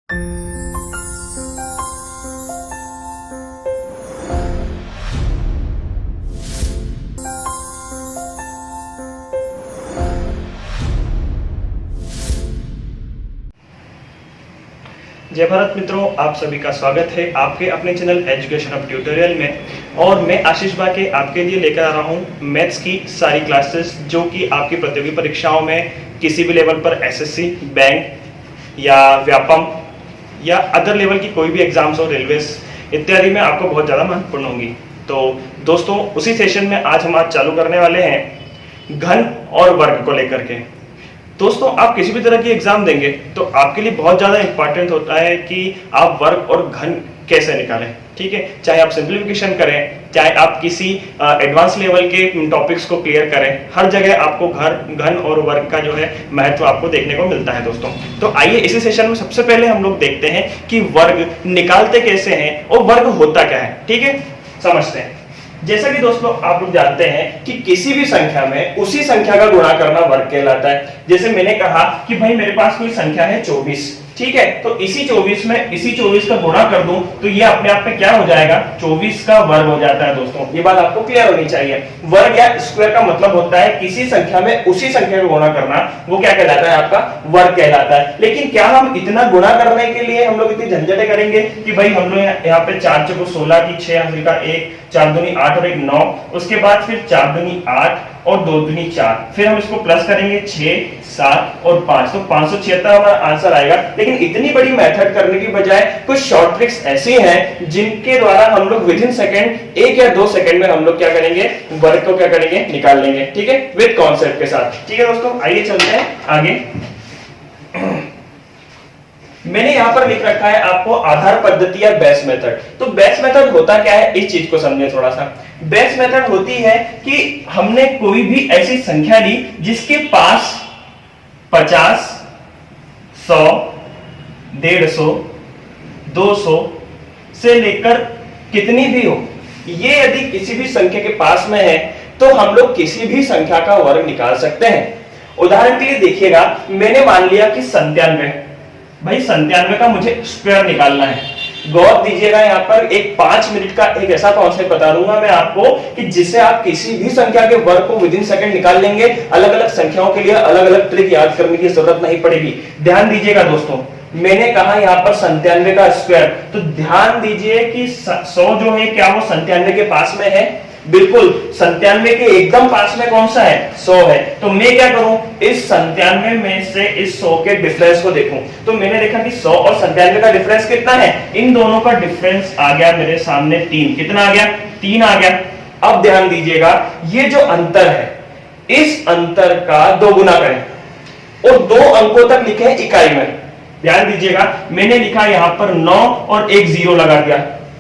जय भारत मित्रों, आप सभी का स्वागत है आपके अपने चैनल एजुकेशन ऑफ ट्यूटोरियल में। और मैं आशीष बाके आपके लिए लेकर आ रहा हूँ मैथ्स की सारी क्लासेस जो कि आपकी प्रतियोगी परीक्षाओं में किसी भी लेवल पर एसएससी, बैंक या व्यापम या अदर लेवल की कोई भी एग्जाम्स हो, रेलवेज इत्यादि में आपको बहुत ज़्यादा महत्वपूर्ण होंगी। तो दोस्तों, उसी सेशन में आज हम चालू करने वाले हैं घन और वर्ग को लेकर के। दोस्तों, आप किसी भी तरह की एग्जाम देंगे तो आपके लिए बहुत ज़्यादा इंपॉर्टेंट होता है कि आप वर्ग और घन कैसे निकालें। ठीक है, चाहे आप सिंप्लीफिकेशन करें, चाहे आप किसी एडवांस लेवल के टॉपिक्स को क्लियर करें, हर जगह आपको घन और वर्ग का जो है महत्व आपको देखने को मिलता है दोस्तों। तो आइए इसी सेशन में सबसे पहले हम लोग देखते हैं कि वर्ग निकालते कैसे हैं और वर्ग होता क्या है। ठीक है, समझते हैं। जैसा कि दोस्तों आप लोग जानते हैं कि किसी भी संख्या में उसी संख्या का गुणा करना वर्ग कहलाता है। जैसे मैंने कहा कि भाई मेरे पास कोई संख्या है 24, ठीक है, तो इसी 24 में इसी 24 का गुणा कर दूं तो ये अपने आप में क्या हो जाएगा, 24 का वर्ग हो जाता है दोस्तों। ये बात आपको क्लियर होनी चाहिए। वर्ग या स्क्वायर का मतलब होता है किसी संख्या में उसी संख्या का गुणा करना, वो क्या कहलाता है, आपका वर्ग कहलाता है। लेकिन क्या हम इतना गुणा करने के लिए हम लोग इतनी झंझटें करेंगे कि भाई हम लोग यहाँ पे 4 चौको 16 की 6 हासिल का 1, 4 दूनी 8 और 1 9, उसके बाद फिर 4 दूनी 8 और 2 दूनी 4, फिर हम इसको प्लस करेंगे 6, 7 और 5, तो 576 हमारा आंसर आएगा। लेकिन इतनी बड़ी मेथड करने की बजाय कुछ शॉर्ट ट्रिक्स ऐसी हैं जिनके द्वारा हम लोग विद इन सेकंड 1 या 2 सेकंड में हम लोग क्या करेंगे, वर्ग को क्या करेंगे, निकाल लेंगे। ठीक है, विद कॉन्सेप्ट के साथ। ठीक है दोस्तों, आइए चलते हैं आगे। मैंने यहां पर लिख रखा है आपको आधार पद्धति या बेस मेथड। तो बेस मेथड होता क्या है, इस चीज को समझे थोड़ा सा। बेस मेथड होती है कि हमने कोई भी ऐसी संख्या ली जिसके पास 50, 100, 150, 200 से लेकर कितनी भी हो, ये यदि किसी भी संख्या के पास में है तो हम लोग किसी भी संख्या का वर्ग निकाल सकते हैं। उदाहरण के लिए देखिएगा, मैंने मान लिया कि 97, भाई 97 का मुझे स्क्वायर निकालना है। गौर दीजिएगा, यहाँ पर एक 5 मिनट का एक ऐसा कॉन्सेप्ट बता दूंगा मैं आपको कि जिससे आप किसी भी संख्या के वर्ग को विद इन सेकंड निकाल लेंगे। अलग अलग संख्याओं के लिए अलग अलग ट्रिक याद करने की जरूरत नहीं पड़ेगी। ध्यान दीजिएगा दोस्तों, मैंने कहा यहाँ पर 97 का स्क्वायर, तो ध्यान दीजिए कि 100 जो है क्या वो 97 के पास में है, बिल्कुल 97 के एकदम पास में कौन सा है, 100 है। तो मैं क्या करूं, इस 97 में से इस 100 के डिफरेंस को देखूं। तो मैंने देखा कि 100 और 97 का डिफरेंस कितना है, इन दोनों का डिफरेंस आ गया मेरे सामने 3। कितना आ गया, 3 आ गया। अब ध्यान दीजिएगा, ये जो अंतर है इस अंतर का 2 गुना करें और 2 अंकों तक लिखे इकाई में। ध्यान दीजिएगा, मैंने लिखा यहां पर 9 और एक 0 लगा दिया।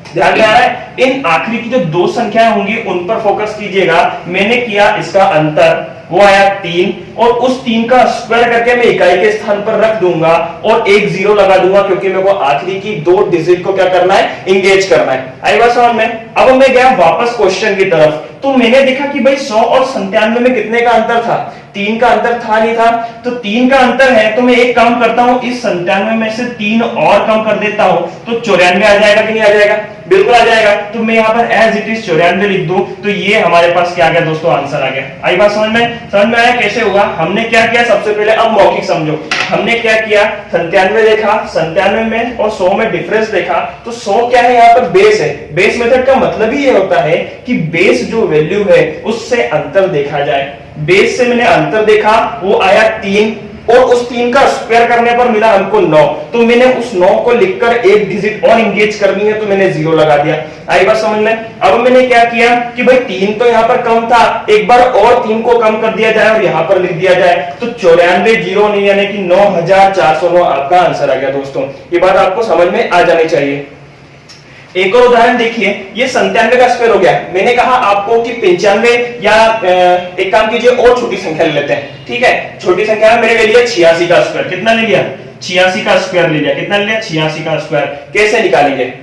ध्यान में आ रहा है, इन आखिरी की जो 2 संख्याएं होंगी उन पर फोकस कीजिएगा। मैंने किया इसका अंतर, वो आया 3, और उस 3 का स्क्वायर करके मैं इकाई के स्थान पर रख दूंगा और एक 0 लगा दूंगा, क्योंकि मेरे को आखिरी की 2 डिजिट को क्या करना है, इंगेज करना है। आई बात समझ में। अब मैं गया वापस क्वेश्चन की तरफ, तो मैंने देखा कि भाई 100 और 97 में कितने का अंतर था, 3 का अंतर था नहीं था, तो 3 का अंतर है। तो मैं एक काम करता हूं, इस 97 में से 3 और कम कर देता हूं, तो 94 आ जाएगा कि नहीं आ जाएगा, बिल्कुल आ जाएगा। तो मैं यहाँ पर एज इट इज 94 लिख दूं, तो ये हमारे पास क्या आ गया दोस्तों, आंसर आ गया। आई बात समझ में आया कैसे होगा। हमने क्या किया, सबसे पहले अब मौखिक समझो। हमने क्या किया, 97 देखा, 97 में और 100 में डिफरेंस देखा, तो 100 क्या है, यहाँ पर बेस है। बेस मेथड का मतलब ही ये होता है कि बेस जो वैल्यू है उससे अंतर देखा जाए। बेस से मैंने अंतर देखा, वो आया 3, और उस 3 का स्क्वायर करने पर मिला हमको 9, तो मैंने उस 9 को लिखकर एक डिजिट और इंगेज करनी है, तो मैंने 0 लगा दिया। आई बात समझ में। अब मैंने क्या किया कि भाई 3 तो यहाँ पर कम था, एक बार और 3 को कम कर दिया जाए और यहाँ पर लिख दिया जाए, तो 94 0 नहीं, यानी कि 9409 आपका आंसर आ गया दोस्तों। ये बात आपको समझ में आ जानी चाहिए। एक और उदाहरण देखिए, ये 97 का स्क्वायर हो गया। मैंने कहा आपको कि 95, या एक काम कीजिए और छोटी संख्या ले लेते हैं। ठीक है, छोटी संख्या में मैंने ले लिया 86 का स्क्वायर। कितना ले लिया, 86 का स्क्वायर ले लिया। कितना ले लिया, 86 का स्क्वायर। कैसे निकालेंगे,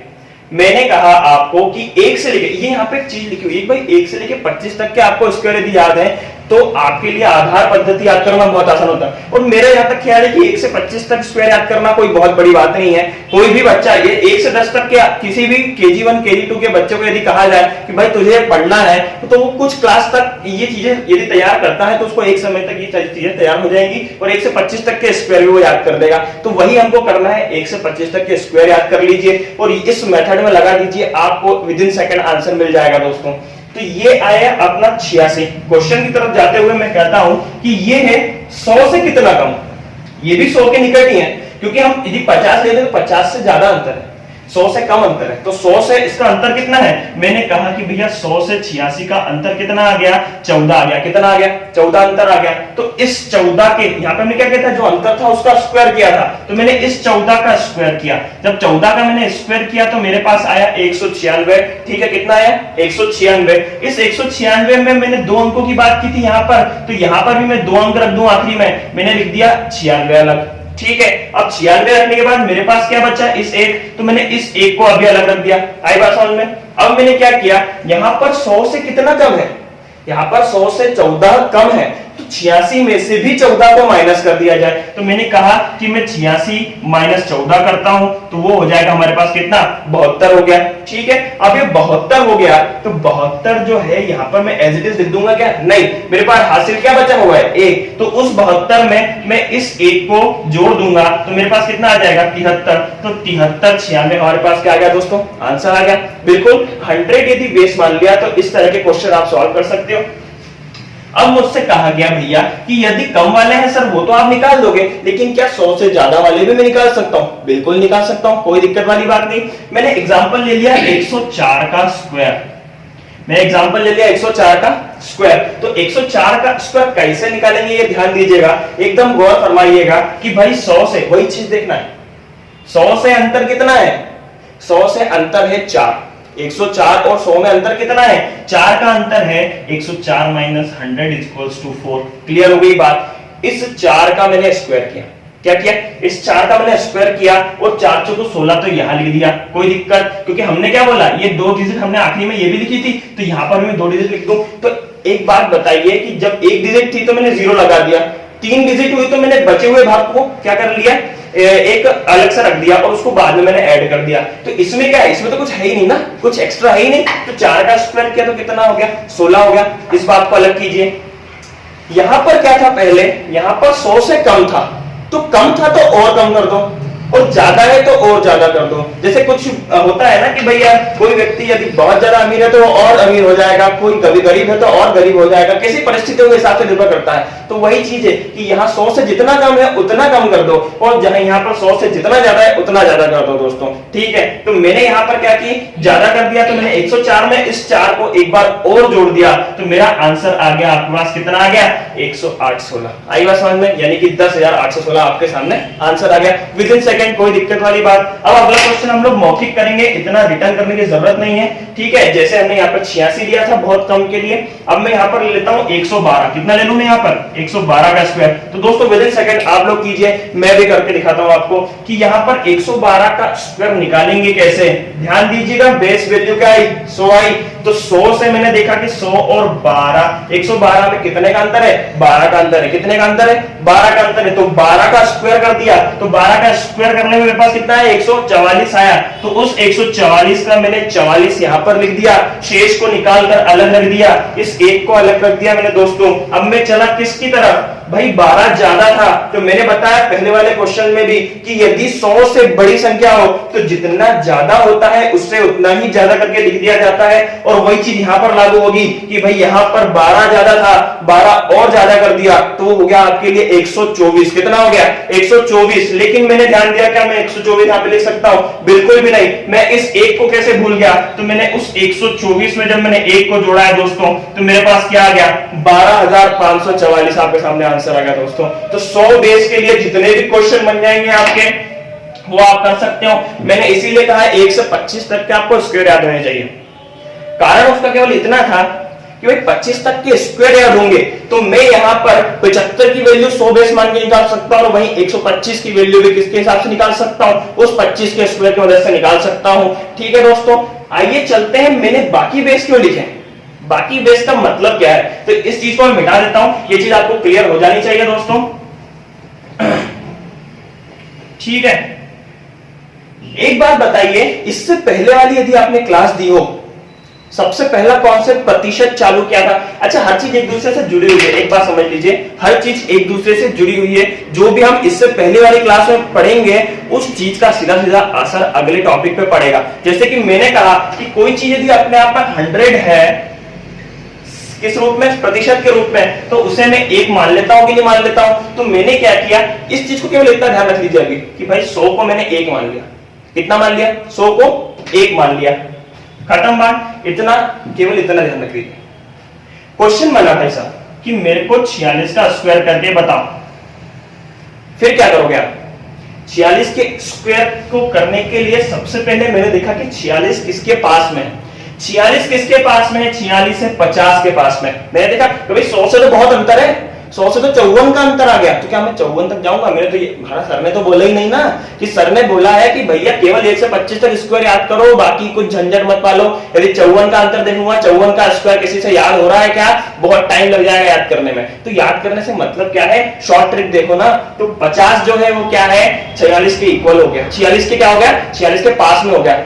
मैंने कहा आपको कि 1 से लेके, ये यहाँ पे एक चीज लिखी हुई है भाई, 1 से लेके 25 तक के आपको स्क्वायर यदि याद है तो आपके लिए आधार पद्धति याद करना बहुत आसान होता है। और मेरा यहाँ तक ख्याल है कि 1 से 25 तक स्क्वायर याद करना कोई बहुत बड़ी बात नहीं है। कोई भी बच्चा ये 1 से 10 तक के किसी भी KG1 KG2 के बच्चों को यदि कहा जाए कि भाई तुझे पढ़ना है तो वो कुछ क्लास तक ये चीजें यदि तैयार करता है तो उसको एक समय तक ये चीजें तैयार हो जाएंगी और 1 से 25 तक के स्क्वायर भी वो याद कर देगा। तो वही हमको करना है, 1 से 25 तक के स्क्वायर याद कर लीजिए और इस मेथड में लगा दीजिए, आपको विदिन सेकंड आंसर मिल जाएगा दोस्तों। तो ये आया अपना 86। क्वेश्चन की तरफ जाते हुए मैं कहता हूं कि ये है 100 से कितना कम। ये भी 100 के निकट ही है, क्योंकि हम यदि 50 लेते हैं तो 50 से ज्यादा अंतर है, 100 से कम अंतर है। तो 100 से इसका अंतर कितना है? मैंने कहा कि भैया 100 से 86 का अंतर कितना आ गया? 14 आ गया। कितना आ गया? 14 अंतर आ गया। तो इस 14 के यहाँ पे हमने क्या किया था, जो अंतर था उसका स्क्वायर किया था, तो मैंने इस 14 का स्क्वायर किया। जब 14 का मैंने स्क्वायर किया तो मेरे पास आया 196। ठीक है, कितना आया? 196। इस 196 में मैंने 2 अंकों की बात की थी यहाँ पर, तो यहाँ पर भी मैं 2 अंक रख दूं आखिरी में, मैंने लिख दिया 96 अलग। ठीक है, अब 96 रखने के बाद मेरे पास क्या बचा? इस 1, तो मैंने इस 1 को अभी अलग रख दिया। आई बात समझ में? अब मैंने क्या किया, यहां पर 100 से कितना कम है? यहां पर 100 से 14 कम है, तो 86 में से भी 14 को माइनस कर दिया जाए। तो मैंने कहा कि मैं 86 माइनस 14 करता हूं, तो वो हो जाएगा हमारे पास कितना? 72 हो गया। ठीक है, अब ये 72 हो गया, तो 72 जो है यहां पर मैं एज इट इज लिख दूंगा क्या? नहीं, मेरे पास हासिल क्या बचा हुआ है? 1। तो उस 72 में मैं इस 1 को जोड़ दूंगा, तो मेरे पास कितना आ जाएगा? 73। तो 73 96 हमारे पास क्या आ गया दोस्तों? आंसर आ गया। बिल्कुल 100 यदि बेस मान लिया तो इस तरह के क्वेश्चन आप सॉल्व कर सकते हो। अब मुझसे कहा गया भैया कि यदि कम वाले हैं सर वो तो आप निकाल दोगे, लेकिन क्या 100 से ज्यादा वाले भी मैं निकाल सकता हूं? बिल्कुल निकाल सकता हूं, कोई दिक्कत वाली बात नहीं। मैंने एग्जांपल ले लिया 104 का स्क्वायर। मैं एग्जांपल ले लिया 104 का स्क्वायर। तो 104 का स्क्वायर कैसे निकालेंगे ये ध्यान दीजिएगा, एकदम गौर फरमाइएगा कि भाई 100 से वही चीज देखना है। 100 से अंतर कितना है? 100 से अंतर है 4। 104 और 100 में अंतर कितना है? 4 का अंतर है। 104 माइनस 100 इक्वल्स टू 4। क्लियर हो गई बात? इस 4 का मैंने स्क्वायर किया। क्या किया? इस 4 का मैंने स्क्वायर किया और 4 चौको 16, तो यहां लिख दिया, कोई दिक्कत, क्योंकि हमने क्या बोला, ये 2 डिजिट हमने आखिरी में ये भी लिखी थी, तो यहां पर मैं 2 डिजिट लिख दूं। तो एक बात बताइए कि जब 1 डिजिट थी तो मैंने 0 लगा दिया, 3 डिजिट हुई तो मैंने बचे हुए भाग को क्या कर लिया, एक अलग से रख दिया और उसको बाद में मैंने ऐड कर दिया। तो इसमें क्या है? इसमें तो कुछ है ही नहीं ना, कुछ एक्स्ट्रा है ही नहीं। तो 4 का स्क्वायर किया तो कितना हो गया? 16 हो गया। इस बात को अलग कीजिए। यहां पर क्या था पहले? यहां पर 100 से कम था, तो कम था तो और कम कर दो, और ज्यादा है तो और ज्यादा कर दो। जैसे कुछ होता है ना कि भैया कोई व्यक्ति यदि बहुत ज्यादा अमीर है तो वो और अमीर हो जाएगा, कोई कभी गरीब है तो और गरीब हो जाएगा, कैसी परिस्थितियों के हिसाब से निर्भर करता है। तो वही चीज है कि यहाँ 100 से जितना कम है उतना कम कर दो, और जहां यहाँ पर 100 से जितना ज्यादा है उतना ज्यादा कर दो दोस्तों। ठीक है, तो मैंने यहाँ पर क्या की, ज्यादा कर दिया, तो मैंने 104 में इस 4 को एक बार और जोड़ दिया, तो मेरा आंसर आ गया आपके पास कितना आ गया? 108/16। आई बात समझ में? यानी कि 10,816 आपके सामने आंसर आ गया विद इन सेकंड, कोई दिक्कत वाली बात। अब अगला क्वेश्चन हम लोग मौखिक करेंगे, इतना रिटर्न करने की जरूरत नहीं है। ठीक है, जैसे हमने यहाँ पर 86 लिया था बहुत कम के लिए, अब मैं यहाँ पर ले लेता हूँ 112। कितना ले लूं मैं यहाँ पर? 112 का स्क्वायर। तो दोस्तों विद इन सेकंड आप लोग कीजिए, मैं भी करके दिखाता हूँ आपको कि यहाँ पर 112 का स्क्वायर निकालेंगे कैसे। ध्यान दीजिएगा, बेस वैल्यू क्या आई? 100 आई। तो 100 से मैंने देखा कि 100 और 12, 112 में कितने का अंतर है? 12 का अंतर है। कितने का अंतर है? 12 का अंतर है। तो 12 का स्क्वायर कर दिया, तो 12 का स्क्वायर करने में मेरे पास कितना है? 144 आया। तो उस 144 का मैंने 44 यहाँ पर लिख दिया, शेष को निकालकर अलग रख दिया, इस 1 को अलग रख दिया मैंने दोस्तों। अब मैं चला किसकी तरफ? भाई 12 ज्यादा था, तो मैंने बताया पहले वाले क्वेश्चन में भी कि यदि 100 से बड़ी संख्या हो तो जितना ज्यादा होता है उससे उतना ही ज्यादा करके लिख दिया जाता है। और वही चीज यहां पर लागू होगी कि भाई यहां पर 12 ज्यादा था, 12 और ज्यादा कर दिया, तो वो हो गया आपके लिए 124। कितना हो गया? 124। लेकिन मैंने ध्यान दिया क्या मैं 124 यहां पे लिख सकता हूं? बिल्कुल भी नहीं। मैं इस 1 को कैसे भूल गया? तो मैंने उस 124 में जब मैंने 1 को जोड़ा है दोस्तों, तो मेरे पास क्या आ गया? 12,544 आपके सामने आंसर आ गया दोस्तों। तो 100 बेस के लिए जितने भी क्वेश्चन बन जाएंगे आपके वो आप कर सकते हो। मैंने इसीलिए कहा 1 से 25 तक के आपको स्क्वायर याद होने चाहिए। कारण उसका केवल इतना था कि भाई 25 तक के स्क्वायर याद होंगे तो मैं यहां पर 75 की वैल्यू 100 बेस मान के निकाल सकता हूं, और वहीं 125 की वैल्यू भी किसके हिसाब से निकाल सकता हूं? उस 25 के स्क्वायर की मदद से निकाल सकता हूं। ठीक है दोस्तों, आइए चलते हैं मैंने बाकी बेस क्यों लिखे। बाकी बेस का मतलब क्या है, तो इस चीज को मैं मिटा देता हूं, ये चीज आपको क्लियर हो जानी चाहिए दोस्तों। ठीक है, एक बात बताइए, इससे पहले वाली यदि आपने क्लास दी हो, सबसे पहला कॉन्सेप्ट प्रतिशत चालू किया था। अच्छा, हर चीज एक दूसरे से जुड़ी हुई है, एक बात समझ लीजिए, हर चीज एक दूसरे से जुड़ी हुई है। जो भी हम इससे पहले वाली क्लास में पढ़ेंगे उस चीज का सीधा सीधा असर अगले टॉपिक पे पड़ेगा। जैसे कि मैंने कहा कि कोई चीज यदि अपने आप में 100 है, किस रूप में, प्रतिशत के रूप में, तो उसे मैं 1 मान लेता हूं कि नहीं मान लेता हूं। तो मैंने क्या किया, इस चीज को केवल इतना ध्यान रख लीजिए अभी कि भाई 100 को मैंने 1 मान लिया। कितना मान लिया? 100 को 1 मान लिया, खत्म बात। इतना, केवल इतना ध्यान रख लीजिए। क्वेश्चन बना था ऐसा कि मेरे को 46 का स्क्वायर करके बताओ, फिर क्या करोगे आप? 46 के स्क्वायर को करने के लिए सबसे पहले मैंने देखा कि 46 किसके पास में है। 46 किसके पास में है? 46 से 50 के पास में। मैंने देखा कि भाई 100 से तो बहुत अंतर है, 100 से तो 54 का अंतर आ गया, तो क्या मैं 54 तक जाऊंगा? मेरे तो ये, हमारा सर ने तो बोला ही नहीं ना, कि सर ने बोला है कि भैया केवल 1 से 25 तक स्क्वायर याद करो, बाकी कुछ झंझट मत पालो। यदि 54 का अंतर देखूंगा, 54 का स्क्वायर किसी से याद हो रहा है क्या? बहुत टाइम लग जाएगा याद करने में। तो याद करने से मतलब क्या है, शॉर्ट ट्रिक देखो ना, तो 50 जो है वो क्या है, 46 के इक्वल हो गया। 46 के क्या हो गया? 46 के पास में हो गया।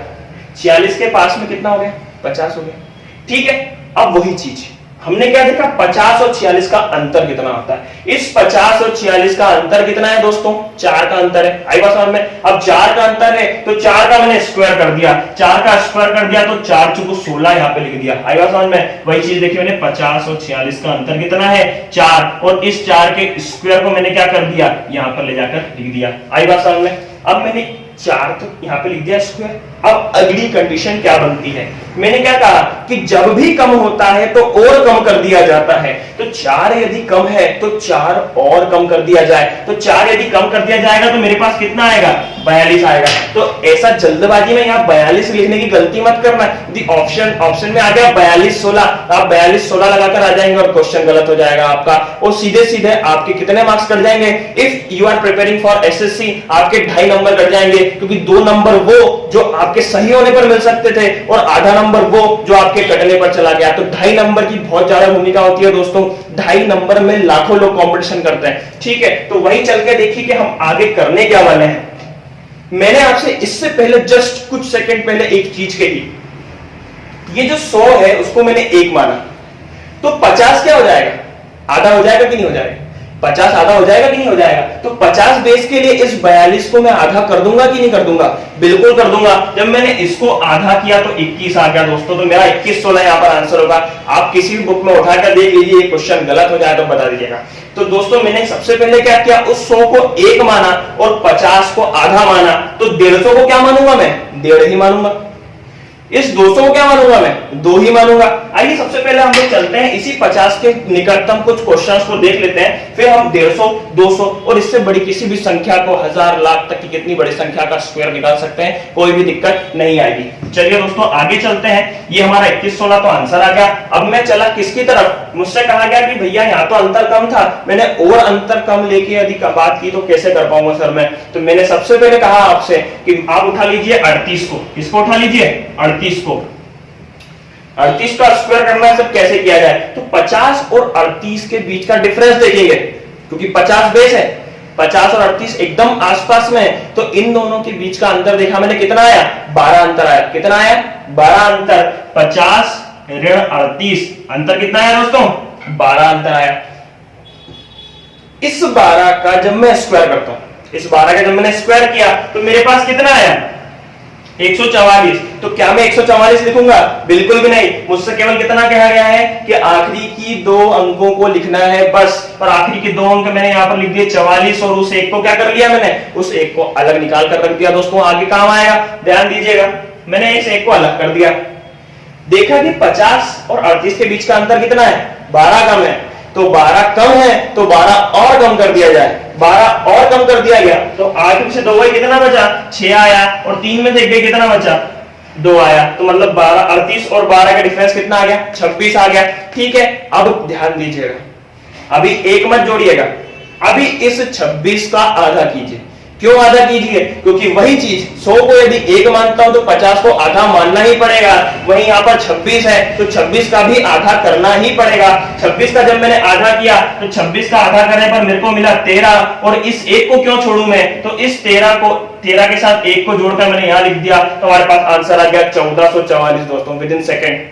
46 के पास में कितना हो गया? 50 हो गया। ठीक है, अब वही चीज हमने क्या देखा, 50 और 46 का अंतर कितना होता है। इस 50 और 46 का अंतर कितना है दोस्तों? 4 का अंतर है। आई बात समझ में? अब 4 का अंतर है तो 4 का मैंने स्क्वायर कर दिया, 4 का स्क्वायर कर दिया तो 4 चुको 16 यहां पे लिख दिया। आई बात समझ में? वही चीज देखिए मैंने, 50 और 46 का अंतर कितना है? 4, और इस 4 के स्क्वायर को मैंने क्या कर दिया, यहां पर ले जाकर लिख दिया। आई बात समझ में? अब मैंने 4 तो यहां पे लिख दिया स्क्वायर। अब अगली कंडीशन क्या बनती है, मैंने क्या कहा कि जब भी कम होता है तो और कम कर दिया जाता है। तो 4 यदि कम है तो 4 और कम कर दिया जाए, तो 4 यदि कम कर दिया जाएगा तो मेरे पास कितना आएगा? 42 आएगा। तो ऐसा जल्दबाजी में यहाँ 42 लिखने की गलती मत करना। यदि ऑप्शन में आ गया 42 16, आप 42 16 लगाकर आ जाएंगे और क्वेश्चन गलत हो जाएगा आपका, और सीधे सीधे आपके कितने मार्क्स कट जाएंगे? If you are preparing for SSC, आपके 2.5 नंबर कट जाएंगे, क्योंकि 2 नंबर वो जो आपके सही होने पर मिल सकते थे और आधा नंबर वो जो आपके कटने पर चला गया। तो 2.5 नंबर की बहुत ज्यादा भूमिका होती है दोस्तों। 2.5 नंबर में लाखों लोग कंपटीशन करते हैं। ठीक है, तो वही चल के देखिए कि हम आगे करने क्या वाले हैं। मैंने आपसे इससे पहले जस्ट कुछ सेकंड पहले एक चीज कही, ये जो 100 है उसको मैंने 1 माना, तो 50 क्या हो जाएगा? आधा हो जाएगा कि नहीं हो जाएगा? 50 आधा हो जाएगा कि नहीं हो जाएगा? तो 50 बेस के लिए इस 42 को मैं आधा कर दूंगा कि नहीं कर दूंगा? बिल्कुल कर दूंगा। जब मैंने इसको आधा किया तो 21 आ गया दोस्तों, तो मेरा 21 16 यहाँ पर आंसर होगा। आप किसी भी बुक में उठाकर देख लीजिए, क्वेश्चन गलत हो जाए तो बता दीजिएगा। तो दोस्तों मैंने सबसे पहले क्या किया, उस 100 को 1 माना और 50 को आधा माना, तो 150 को क्या मानूंगा मैं? 1.5 ही मानूंगा। इस 200 को क्या मानूंगा मैं? 2 ही मानूंगा। आइए सबसे पहले हम लोग चलते हैं इसी 50 के निकटतम कुछ क्वेश्चंस को देख लेते हैं, फिर हम 150 200 और इससे बड़ी किसी भी संख्या को, 1000 लाख तक की कितनी बड़ी संख्या का स्क्वायर निकाल सकते हैं, कोई भी दिक्कत नहीं आएगी। चलिए दोस्तों आगे चलते हैं। ये हमारा 21 16 तो आंसर आ गया। अब मैं चला किसकी तरफ? मुझसे कहा गया कि भैया यहाँ तो अंतर कम था, मैंने और अंतर कम लेके यदि बात की तो कैसे कर पाऊंगा सर मैं? तो मैंने सबसे पहले कहा आपसे कि आप उठा लीजिए 38 को। किसको उठा लीजिए? 38 को। 38 का स्क्वायर करना है, सब कैसे किया जाए? तो 50 और 38 के बीच का डिफरेंस देखेंगे, क्योंकि 50 बेस है, 50 और 38 एकदम आसपास में है, तो इन दोनों के बीच का अंतर देखा मैंने, कितना आया? 12 अंतर आया। कितना आया? 12 अंतर। 50 ऋण 38, अंतर कितना आया दोस्तों? 12 अंतर आया। इस 12 का जब मैं स्क्वायर करता हूं, इस 12 का जब मैंने स्क्वायर किया तो मेरे पास कितना आया? 144। तो क्या मैं 144 लिखूंगा? बिल्कुल भी नहीं। मुझसे केवल कितना कहा गया है कि आखिरी की 2 अंकों को लिखना है बस, और आखिरी के 2 अंक मैंने यहां पर लिख दिए 44, और उस एक को क्या कर लिया मैंने? उस एक को अलग निकाल कर रख दिया। दोस्तों आगे काम आएगा, ध्यान दीजिएगा। मैंने इस एक को अलग कर दिया, देखा कि 50 और 38 के बीच का अंतर कितना है? 12 कम है, तो 12 कम है तो 12 और कम कर दिया जाए। 12 और कम कर दिया गया तो 8 से 2 गई, कितना बचा? 6 आया, और 3 में से 1 गई, कितना बचा? 2 आया। तो मतलब 12 38 और 12 का डिफरेंस कितना आ गया? 26 आ गया। ठीक है, अब ध्यान दीजिएगा, अभी एक मत जोड़िएगा, अभी इस 26 का आधा कीजिए। क्यों आधा कीजिए? क्योंकि वही चीज 100 को यदि 1 मानता हूं तो 50 को आधा मानना ही पड़ेगा। वहीं यहाँ पर 26 है तो 26 का भी आधा करना ही पड़ेगा। 26 का जब मैंने आधा किया तो 26 का आधा करने पर मेरे को मिला 13, और इस 1 को क्यों छोड़ू मैं? तो इस 13 के साथ 1 को जोड़कर मैंने यहां लिख दिया, तो हमारे पास आंसर आ गया 1444 दोस्तों, विद इन सेकेंड।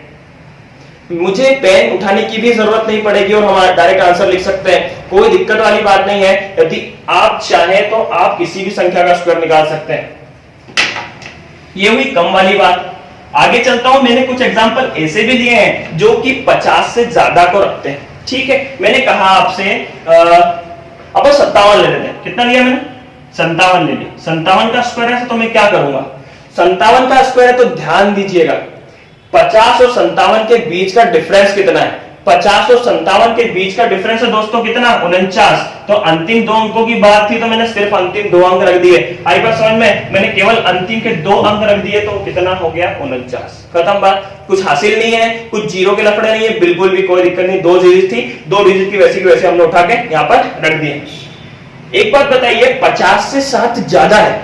मुझे पेन उठाने की भी जरूरत नहीं पड़ेगी और हम डायरेक्ट आंसर लिख सकते हैं, कोई दिक्कत वाली बात नहीं है। यदि आप चाहें तो आप किसी भी संख्या का स्क्वायर निकाल सकते हैं। ये हुई कम वाली बात। आगे चलता हूं, मैंने कुछ एग्जांपल ऐसे भी दिए हैं जो कि 50 से ज्यादा को रखते हैं। ठीक है, मैंने कहा आपसे अब 57 ले लेते हैं। कितना लिया मैंने? 57 ले लिया। 57 का स्क्वायर है तो मैं क्या करूंगा? 57 का स्क्वायर है तो ध्यान दीजिएगा 50 और 57 के बीच का डिफरेंस कितना है? 50 और 57 के बीच का डिफरेंस है दोस्तों कितना? 49। तो अंतिम 2 अंकों की बात थी तो मैंने सिर्फ अंतिम 2 अंक रख दिए। आई बात समझ में? मैंने केवल अंतिम के 2 अंक रख दिए तो कितना हो गया? 49। खत्म बात। कुछ हासिल नहीं है, कुछ जीरो के लफड़े नहीं है, बिल्कुल भी कोई दिक्कत नहीं। 2 डिजिट थी, 2 डिजिट की वैसे हमने उठा के यहां पर रख दिए। एक बात बताइए, 50 से 7 ज्यादा है,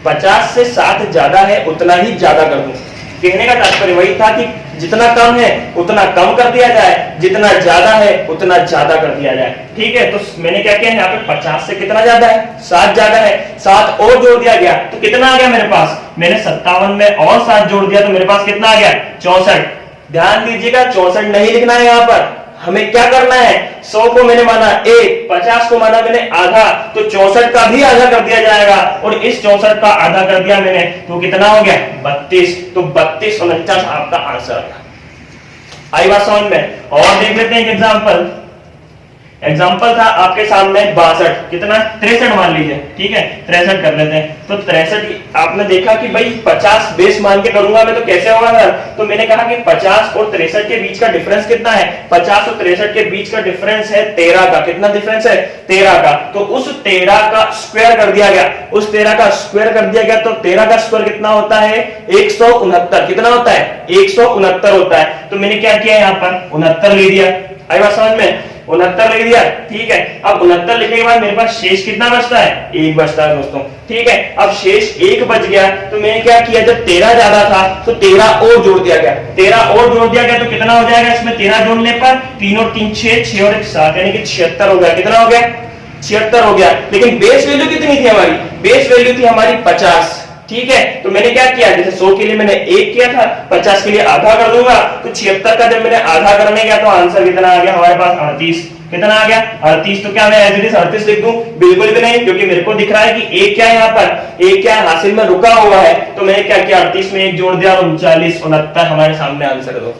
50 से 7 ज्यादा है उतना ही ज्यादा कर दूं। कहने का तात्पर्य वही था कि जितना कम है उतना कम कर दिया जाए, जितना ज्यादा है उतना ज्यादा कर दिया जाए। ठीक है, तो मैंने क्या किया यहाँ पे 50 से कितना ज्यादा है? 7 ज्यादा है। 7 और जोड़ दिया गया तो कितना आ गया मेरे पास? मैंने 57 में और 7 जोड़ दिया तो मेरे पास कितना आ गया? 64। ध्यान दीजिएगा 64 नहीं लिखना है यहाँ पर, हमें क्या करना है? 100 को मैंने माना 1, 50 को माना मैंने आधा, तो 64 का भी आधा कर दिया जाएगा, और इस 64 का आधा कर दिया मैंने तो कितना हो गया? 32। तो 32 और 49 आपका आंसर आएगा। आई बात समझ में? और देख लेते हैं एक एग्जांपल। एग्जाम्पल था आपके सामने 62, कितना? 63 मान लीजिए। ठीक है, 63 कर लेते हैं। तो 63 आपने देखा कि भाई 50 बेस मान के करूंगा मैं तो कैसे होगा सर? तो मैंने कहा कि 50 और 63 के बीच का डिफरेंस कितना है? 50 और 63 के बीच का डिफरेंस है 13 का। कितना डिफरेंस है? 13 का। तो उस 13 का स्क्वायर कर दिया गया, उस 13 का स्क्वायर कर दिया गया तो 13 का स्क्वायर कितना होता है? 169। कितना होता है? 169 होता है। तो मैंने क्या किया यहाँ पर? 69 ले दिया। आई बात समझ में? 69 लिख दिया। ठीक है, अब 69 लिखने के बाद मेरे पास शेष कितना बचता है? 1 बचता है दोस्तों। ठीक है, अब शेष 1 बच गया तो मैंने क्या किया, जब 13 ज्यादा था तो 13 और जोड़ दिया गया। 13 और जोड़ दिया गया तो कितना हो जाएगा इसमें? 13 जोड़ने पर 3 और 3 6, 6 और 1 7, यानी कि 76 हो गया। कितना हो गया? 76 हो गया। लेकिन बेस वैल्यू कितनी थी हमारी? बेस वैल्यू थी हमारी 50। ठीक है, तो मैंने क्या किया, जैसे 100 के लिए मैंने 1 किया था, 50 के लिए आधा कर दूंगा, तो 76 का जब मैंने आधा करने गया तो आंसर कितना आ गया हमारे पास? 38। कितना आ गया? 38। तो क्या मैं एज इट इज 38 लिख दूं? बिल्कुल भी नहीं, क्योंकि मेरे को दिख रहा है कि 1 क्या है यहाँ पर? 1 क्या है? हासिल में रुका हुआ है। तो मैंने क्या किया? 38 में 1 जोड़ दिया और 39, 69 हमारे सामने आंसर दो।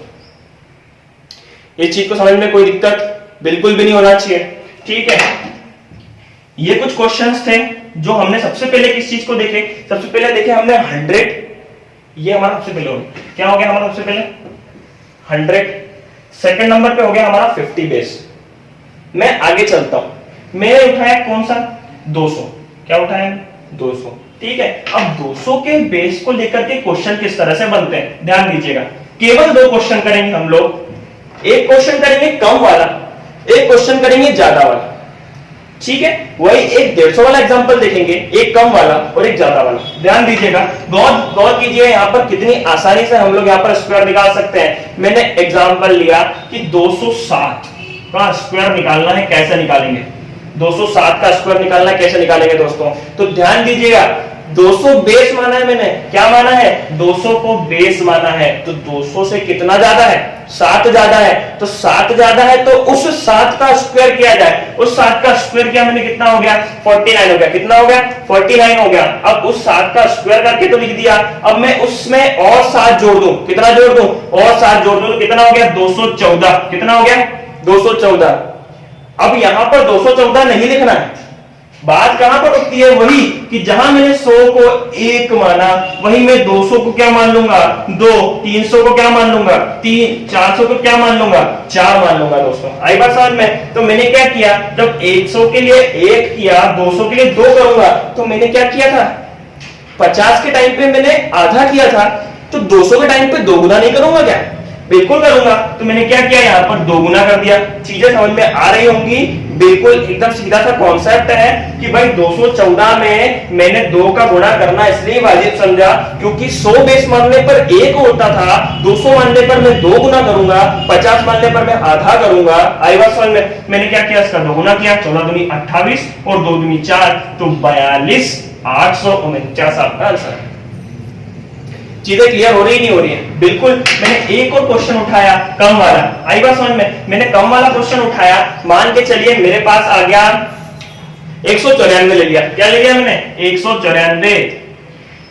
इस चीज को समझ में कोई दिक्कत बिल्कुल भी नहीं होना चाहिए। ठीक है, ये कुछ क्वेश्चंस थे जो हमने सबसे पहले किस चीज को देखे? सबसे पहले देखे हमने 100। ये हमारा सबसे पहले हो गया। क्या हो गया हमारा सबसे पहले? 100। सेकंड नंबर पे हो गया हमारा 50 बेस। मैं आगे चलता हूं। मैंने उठाया कौन सा? 200। क्या उठाया? 200। ठीक है, अब 200 के बेस को लेकर के क्वेश्चन किस तरह से बनते हैं ध्यान दीजिएगा। केवल 2 क्वेश्चन करेंगे हम लोग। एक क्वेश्चन करेंगे कम वाला, एक क्वेश्चन करेंगे ज्यादा वाला। ठीक है, वही एक 150 वाला एग्जांपल देखेंगे, एक कम वाला और एक ज्यादा वाला। ध्यान दीजिएगा, गौर कीजिए यहाँ पर कितनी आसानी से हम लोग यहाँ पर स्क्वायर निकाल सकते हैं। मैंने एग्जांपल लिया कि 260 का स्क्वायर निकालना है, कैसे निकालेंगे? 260 का स्क्वायर निकालना है, कैसे निकालेंगे दोस्तों? तो ध्यान दीजिएगा, 200 बेस माना है मैंने। क्या माना है? 200 को बेस माना है। तो 200 से कितना ज्यादा है? 7 ज्यादा है। तो 7 ज्यादा है तो उस 7 का स्क्वायर किया जाए। उस 7 का स्क्वायर किया मैंने, कितना हो गया? 49 हो गया। कितना हो गया? 49 हो गया। अब उस 7 का स्क्वायर करके तो लिख दिया। अब मैं उसमें और 7 जोड़ दूं। कितना जोड़ दूं? और 7 जोड़ दूं तो कितना हो गया? 214। कितना हो गया? 214। अब यहां पर 214 नहीं लिखना है। बात कहां पर रुकती है? वही कि जहां मैंने 100 को 1 माना, वही मैं 200 को क्या मान लूंगा? 2, 300 को क्या मान लूंगा? 3, 400 को क्या मान लूंगा? 4 मान लूंगा दोस्तों। आई बात समझ में? तो मैंने क्या किया, जब 100 के लिए 1 किया, 200 के लिए 2 करूंगा, तो मैंने क्या किया था? 50 के टाइम पे मैंने आधा किया था, तो 200 के टाइम पे 2 गुना नहीं करूंगा क्या? बिल्कुल करूंगा। तो मैंने क्या किया, यहां पर 2 गुना कर दिया। चीजें समझ में आ रही होंगी, बिल्कुल एकदम सीधा सा कॉन्सेप्ट है कि भाई 214 में मैंने 2 का गुणा करना इसलिए वाजिब समझा क्योंकि 100 बेस मानने पर 1 होता था, 200 मानने पर मैं 2 गुना करूंगा, 50 मानने पर मैं आधा करूंगा। आई बात समझ में? मैंने क्या किया, इसका 2 गुना किया, 14 दूनी 28 और 2 दूनी 4, तो 42 849 आपका आंसर है। चीजें क्लियर हो रही नहीं हो रही है? बिल्कुल। मैंने एक और क्वेश्चन उठाया कम वाला, आई बात समझ में? मैंने कम वाला क्वेश्चन उठाया, मान के चलिए मेरे पास आ गया 194 ले लिया। क्या ले लिया मैंने?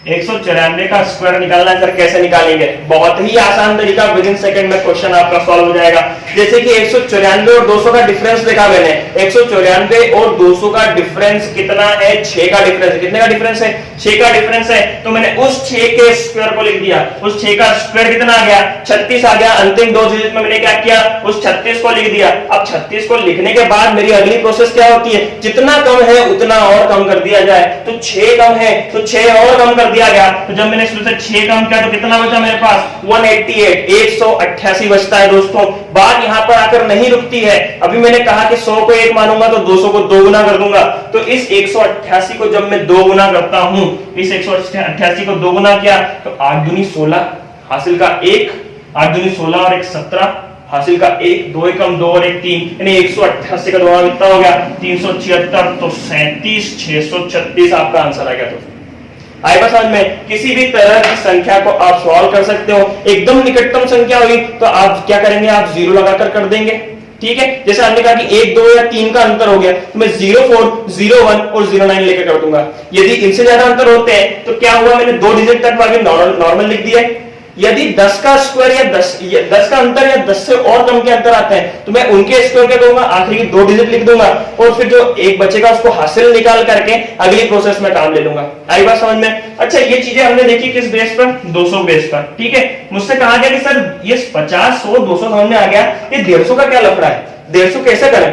194 का स्क्वायर निकालना है सर, कैसे निकालेंगे? बहुत ही आसान तरीका, विद इन सेकंड में क्वेश्चन आपका सॉल्व हो जाएगा। जैसे कि 194 और 200 का डिफरेंस देखा मैंने, 194 और 200 का डिफरेंस कितना है? 6 का डिफरेंस। कितने का डिफरेंस है? 6 का डिफरेंस है। तो मैंने उस 6 के स्क्वायर को लिख दिया। उस 6 का स्क्वायर कितना आ गया? 36 आ गया। अंतिम 2 डिजिट में मैंने क्या किया? उस 36 को लिख दिया। अब 36 को लिखने के बाद मेरी अगली प्रोसेस क्या होती है? जितना कम है उतना और कम कर दिया जाए। तो 6 कम है तो 6 और कम कर दिया गया। तो जब मैंने इसमें से 6 कम किया तो कितना बचा मेरे पास? 188 बचता है दोस्तों। बात यहां पर आकर नहीं रुकती है। अभी मैंने कहा कि 100 को 1 मानूंगा तो 200 को 2 गुना कर दूंगा। तो इस 188 को जब मैं 2 गुना करता हूं, इस 188 को 2 गुना किया तो 8 दूनी 16 हासिल का 1, 8 दूनी 16 और 1 17 हासिल का 1, 2 एकम 2 और 1 3, यानी 188 का दोगुना कितना हो गया? 376, तो 37 636 आपका आंसर आ गया। तो आई बस समझ में? किसी भी तरह की संख्या को आप सॉल्व कर सकते हो। एकदम निकटतम संख्या हुई तो आप क्या करेंगे? आप 0 लगाकर कर देंगे। ठीक है, जैसे आपने कहा कि 1 2 या 3 का अंतर हो गया तो मैं 04 01 और 09 लेकर कर दूंगा। यदि इनसे ज्यादा अंतर होते हैं तो क्या हुआ? मैंने 2 डिजिट तक वाले नॉर्मल लिख दिया। यदि 10 का स्क्वायर या 10 का अंतर या 10 से और कम के अंतर आते हैं तो मैं उनके स्क्वायर क्या करूंगा? आखिरी की 2 डिजिट लिख दूंगा और फिर जो एक बचेगा उसको हासिल निकाल करके अगली प्रोसेस में काम ले लूंगा। आई बात समझ में? अच्छा, ये चीजें हमने देखी किस बेस पर? 200 बेस पर। ठीक है, मुझसे कहा गया कि सर ये 50 100 200 समझ में आ गया, ये 150 का क्या लफड़ा है? 150 कैसे करें?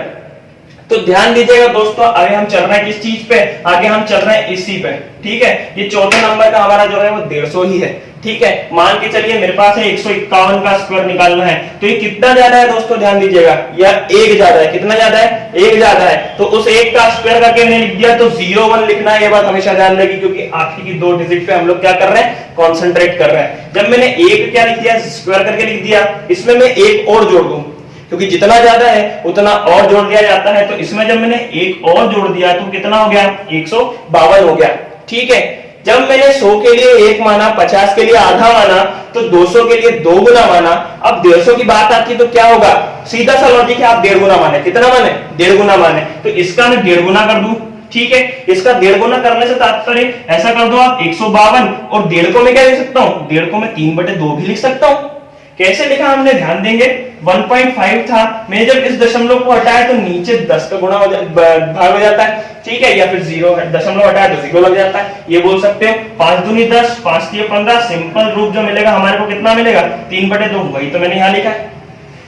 तो ध्यान दीजिएगा दोस्तों, आगे हम चल रहे हैं किस चीज पे? आगे हम चल रहे हैं इसी पे। ठीक है, ये चौथे नंबर का हमारा जो है वो 150 ही है। ठीक है, मान के चलिए मेरे पास है 151 का स्क्वायर निकालना है। तो ये कितना ज्यादा है दोस्तों? ध्यान दीजिएगा, यह 1 ज्यादा है। कितना ज्यादा है? 1 ज्यादा है। तो उस 1 का स्क्वायर करके मैंने लिख दिया, तो 01 लिखना है। ये बात हमेशा ध्यान रखिए क्योंकि आखिरी की 2 डिजिट पे हम लोग क्या कर रहे हैं? कॉन्सेंट्रेट कर रहे हैं। जब मैंने 1 क्या लिख दिया? स्क्वायर करके लिख दिया। इसमें मैं 1 और जोड़ दूं क्योंकि जितना ज्यादा है उतना और जोड़ दिया जाता है। तो इसमें जब मैंने 1 और जोड़ दिया तो कितना हो गया? 152 हो गया। ठीक है, जब मैंने 100 के लिए 1 माना, 50 के लिए आधा माना, तो 200 के लिए 2 गुना माना। अब 150 की बात आती तो क्या होगा? सीधा सा लॉजिक है, आप 1.5 गुना माने। कितना माने? 1.5 गुना माने। तो इसका मैं 1.5 गुना कर दूं। ठीक है, इसका 1.5 गुना करने से तात्पर्य ऐसा कर दो आप 152 और 1.5 को मैं क्या लिख सकता हूं? 1.5 को मैं 3/2 भी लिख सकता हूं। कैसे लिखा हमने? ध्यान देंगे, 1.5 था, मैंने जब इस दशमलव को हटाया तो नीचे 10 का गुणा भाग हो जाता है। ठीक है, या फिर 0 दशमलव हटाया तो 0 लग जाता है। ये बोल सकते हो 5 दूनी 10, 5 3 15। सिंपल रूप जो मिलेगा हमारे को कितना मिलेगा? 3/2। वही तो मैंने यहाँ लिखा है।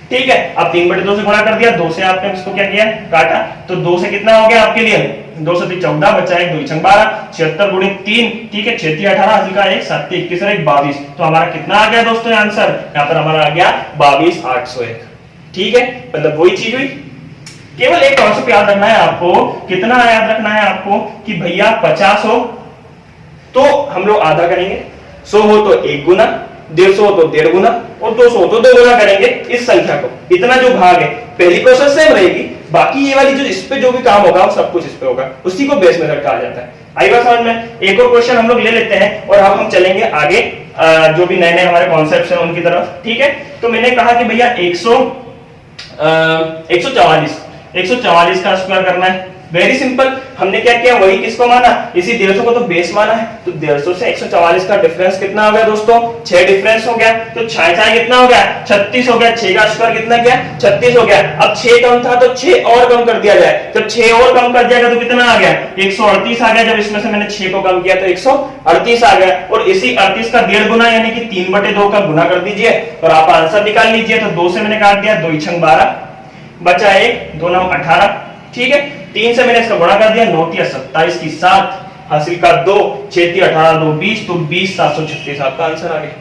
ठीक है, अब 3/2 से गुणा कर दिया, 2 से आपने इसको क्या किया? काटा। तो 2 से कितना हो गया आपके लिए? 2 से 14 बचा 1 2 12, 76 गुणित 3। ठीक है, 6 18 हासिल का 1 7 21 और 1 22। तो हमारा कितना आ गया दोस्तों आंसर? यहाँ पर हमारा आ गया 22,801। ठीक है, मतलब वही चीज हुई। केवल एक कॉन्सेप्ट याद रखना है आपको। कितना याद रखना है आपको? कि भैया 50 हो तो हम लोग आधा करेंगे, 100 हो तो 1 गुना, 150 हो तो 1.5 गुना और 200 हो तो 2 गुना करेंगे इस संख्या को। इतना जो भाग है, पहली प्रोसेस सेम रहेगी, बाकी ये वाली जो इस पे जो भी काम होगा सब कुछ इस पे होगा। उसी को बेस मेथड कहा जाता है। आई बात समझ में? एक और क्वेश्चन हम लोग ले लेते हैं और अब हम चलेंगे आगे जो भी नए नए हमारे कॉन्सेप्ट्स हैं उनकी तरफ। ठीक है, तो मैंने कहा कि भैया 144 का स्क्वायर करना है। वेरी सिंपल, हमने क्या किया? वही किसको माना? इसी 150 को तो बेस माना है। तो 150 से 144 का डिफरेंस कितना हो गया दोस्तों? 6 डिफरेंस हो गया। तो 6 कितना हो गया? 36 हो गया। 6 का स्क्वायर कितना गया? 36 हो गया। अब 6 कम था तो 6 और कम कर दिया जाए। जब 6 और कम कर दिया तो कितना आ गया? 138 आ गया। जब इसमें से मैंने 6 को कम किया तो 138 आ गया। और इसी 38 का 1.5 गुना यानी कि 3/2 का गुना कर दीजिए और आप आंसर निकाल लीजिए। तो 2 से मैंने काट दिया, 2 6 12 बचा 1 2 9 18। ठीक है, 3 से मैंने इसका गुणा कर दिया, 9 3 27 की 7 हासिल का 2 6 3 18 2 20, तो 20,736 आपका आंसर आ गया।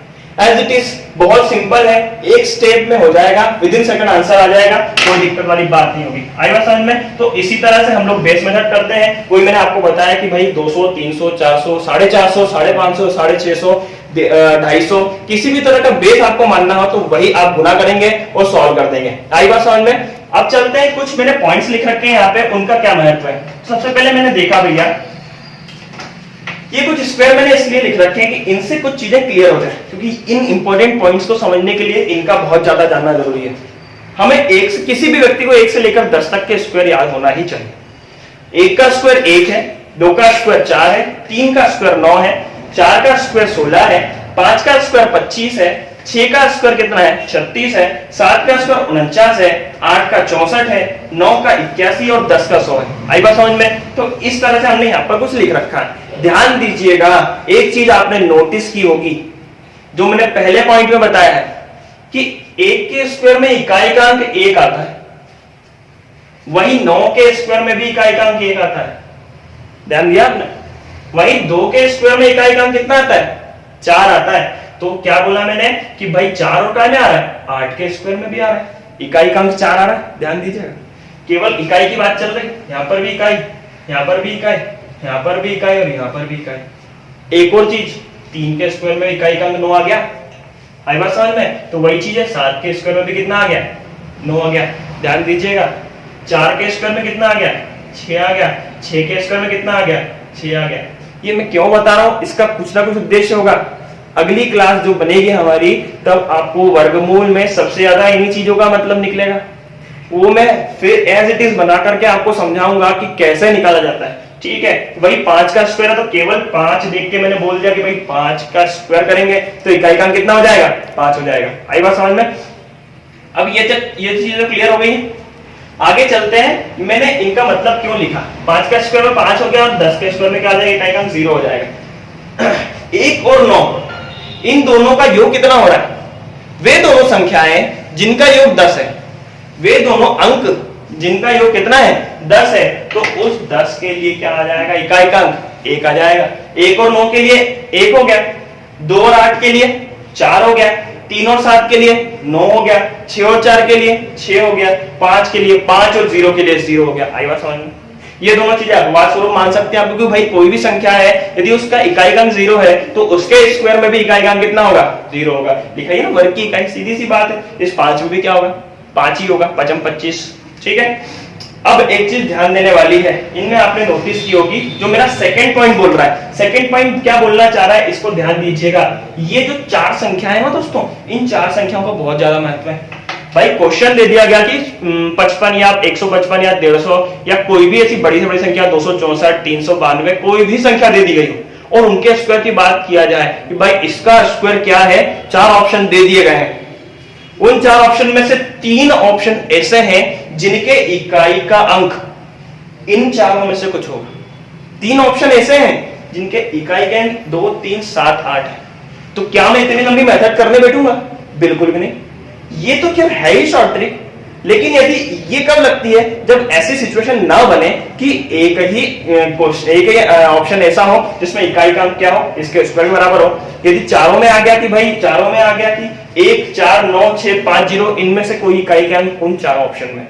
एज इट इज बहुत सिंपल है, एक स्टेप में हो जाएगा, विद इन सेकंड आंसर आ जाएगा, कोई दिक्कत वाली बात नहीं होगी। आई बात समझ में? तो इसी तरह से हम लोग बेस मेथड करते हैं। कोई मैंने आपको बताया कि भाई 200, 300, 400, 450, 550, 650, 250, किसी भी तरह का बेस आपको मानना हो तो वही आप गुना करेंगे और सॉल्व कर देंगे। आई बात समझ में? अब चलते हैं, कुछ मैंने पॉइंट्स लिख रखे हैं यहाँ पे, उनका क्या महत्व है। सबसे पहले मैंने देखा भैया ये कुछ स्क्वायर मैंने इसलिए लिख रखे हैं कि इनसे कुछ चीजें क्लियर हो जाए, क्योंकि इन इंपॉर्टेंट पॉइंट्स को समझने के लिए इनका बहुत ज्यादा जानना जरूरी है। हमें एक से, किसी भी व्यक्ति को 1 से लेकर 10 तक के स्क्वायर याद होना ही चाहिए। 1 का स्क्वायर 1 है, 2 का स्क्वायर 4 है, 3 का स्क्वायर 9 है, 4 का स्क्वायर 16 है, 5 का स्क्वायर 25 है, 6 का स्क्वायर कितना है 36 है, 7 का स्क्वायर 49 है, 8 का 64 है, 9 का 81 और 10 का 100 है। आई बात समझ में? तो इस तरह से हमने यहाँ पर कुछ लिख रखा है। ध्यान दीजिएगा, एक चीज आपने नोटिस की होगी जो मैंने पहले पॉइंट में बताया है कि 1 के स्क्वायर में इकाई का अंक 1 आता है, वही 9 के स्क्वायर में भी इकाई का अंक 1 आता है। ध्यान दिया आपने? वही 2 के स्क्वायर में इकाई का अंक कितना आता है 4 आता है। तो क्या बोला मैंने कि भाई 4 और काय में आ रहा है 8 के स्क्वायर में भी आ रहा है, इकाई का अंक 4 आ रहा है। ध्यान दीजिएगा, केवल इकाई की बात चल रही, यहां पर भी इकाई, यहां पर भी इकाई, यहां पर भी इकाई और यहां पर भी इकाई। एक और चीज, 3 के स्क्वायर में इकाई का अंक 9 आ गया। आई बात समझ में? तो वही चीज है 7 के स्क्वायर में भी कितना आ गया 9 आ गया। ध्यान दीजिएगा, 4 के स्क्वायर में कितना आ गया 6 आ गया, 6 के स्क्वायर में कितना आ गया 6 आ गया। ये मैं क्यों बता रहा हूं, इसका कुछ ना कुछ उद्देश्य होगा। अगली क्लास जो बनेगी हमारी, तब आपको वर्गमूल में सबसे ज्यादा इन्हीं चीजों का मतलब निकलेगा। वो मैं फिर एज इट इज बना करके आपको समझाऊंगा कि कैसे निकाला जाता है। ठीक है, वही 5 का स्क्वायर है तो केवल 5 देख के मैंने बोल दिया कि भाई 5 का स्क्वायर करेंगे तो इकाई का कितना हो जाएगा 5 हो जाएगा। आई बात समझ में? अब ये चीजें क्लियर हो गई। आगे चलते हैं, मैंने इनका मतलब क्यों लिखा। 5 का स्क्वायर में 5 हो गया और 10 के स्क्वायर में क्या आ जाएगा इकाई का अंक 0 हो जाएगा। 1 और 9 इन दोनों का योग कितना हो रहा है, वे दोनों संख्याएं जिनका योग 10 है, वे दोनों अंक जिनका योग कितना है 10 है, तो उस 10 के लिए क्या आ जाएगा इकाई का अंक 1 आ जाएगा। 1 और 9 के लिए 1 हो गया, 2 और 8 के लिए 4 हो गया, 3 और 7 के लिए 9 हो गया, 6 और 4 के लिए 6 हो गया, 5 के लिए 5 और 0 के लिए 0 हो गया। आई बात समझ में? ये दोनों चीजें अपवाद स्वरूप मान सकते हैं आप, क्योंकि भाई कोई भी संख्या है यदि उसका इकाई का अंक 0 है तो उसके स्क्वायर में भी इकाई का अंक कितना होगा 0 होगा। लिखा है ना, वर्ग की इकाई, सीधी सी बात है। इस 5 में भी क्या होगा 5 ही होगा, 5 25। ठीक है, अब एक चीज ध्यान देने वाली है, इनमें आपने नोटिस की होगी, जो मेरा सेकंड पॉइंट बोल रहा है। सेकंड पॉइंट क्या बोलना चाह रहा है, इसको ध्यान दीजिएगा। ये जो 4 संख्याएं हैं ना दोस्तों, इन 4 संख्याओं का बहुत ज्यादा महत्व है। भाई क्वेश्चन दे दिया गया कि 55 या 155 या 150 या कोई भी ऐसी बड़ी से बड़ी संख्या 264, 392, कोई भी संख्या दे दी गई हो और उनके स्क्वायर की बात किया जाए कि भाई इसका स्क्वायर क्या है, 4 ऑप्शन दे दिए गए हैं। उन 4 ऑप्शन में से 3 ऑप्शन ऐसे हैं जिनके इकाई का अंक इन चारों में से कुछ होगा। 3 ऑप्शन ऐसे हैं जिनके इकाई का अंक 2, 3, 7, 8 है। तो क्या मैं इतनी लंबी मेथड करने बैठूंगा? बिल्कुल भी नहीं। ये तो क्या है ही शॉर्ट ट्रिक, लेकिन यदि ये कब लगती है जब ऐसी सिचुएशन ना बने कि एक ही ऑप्शन ऐसा हो जिसमें इकाई का अंक क्या हो, इसके स्क्वायर के बराबर हो। यदि चारों में आ गया कि भाई चारों में आ गया कि 1, 4, 9, 6, 5, 0, इनमें से कोई इकाई का अंक उन 4 ऑप्शन में,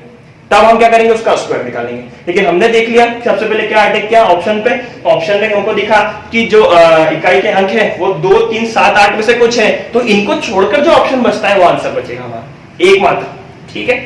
तब हम क्या करेंगे उसका स्क्वायर निकालेंगे। लेकिन हमने देख लिया सबसे पहले क्या अटैक किया ऑप्शन पे, ऑप्शन में हमको दिखा कि जो इकाई के अंक है वो 2, 3, 7, 8 में से कुछ है, तो इनको छोड़कर जो ऑप्शन बचता है वो आंसर बचेगा हमारा एकमात्र। ठीक है,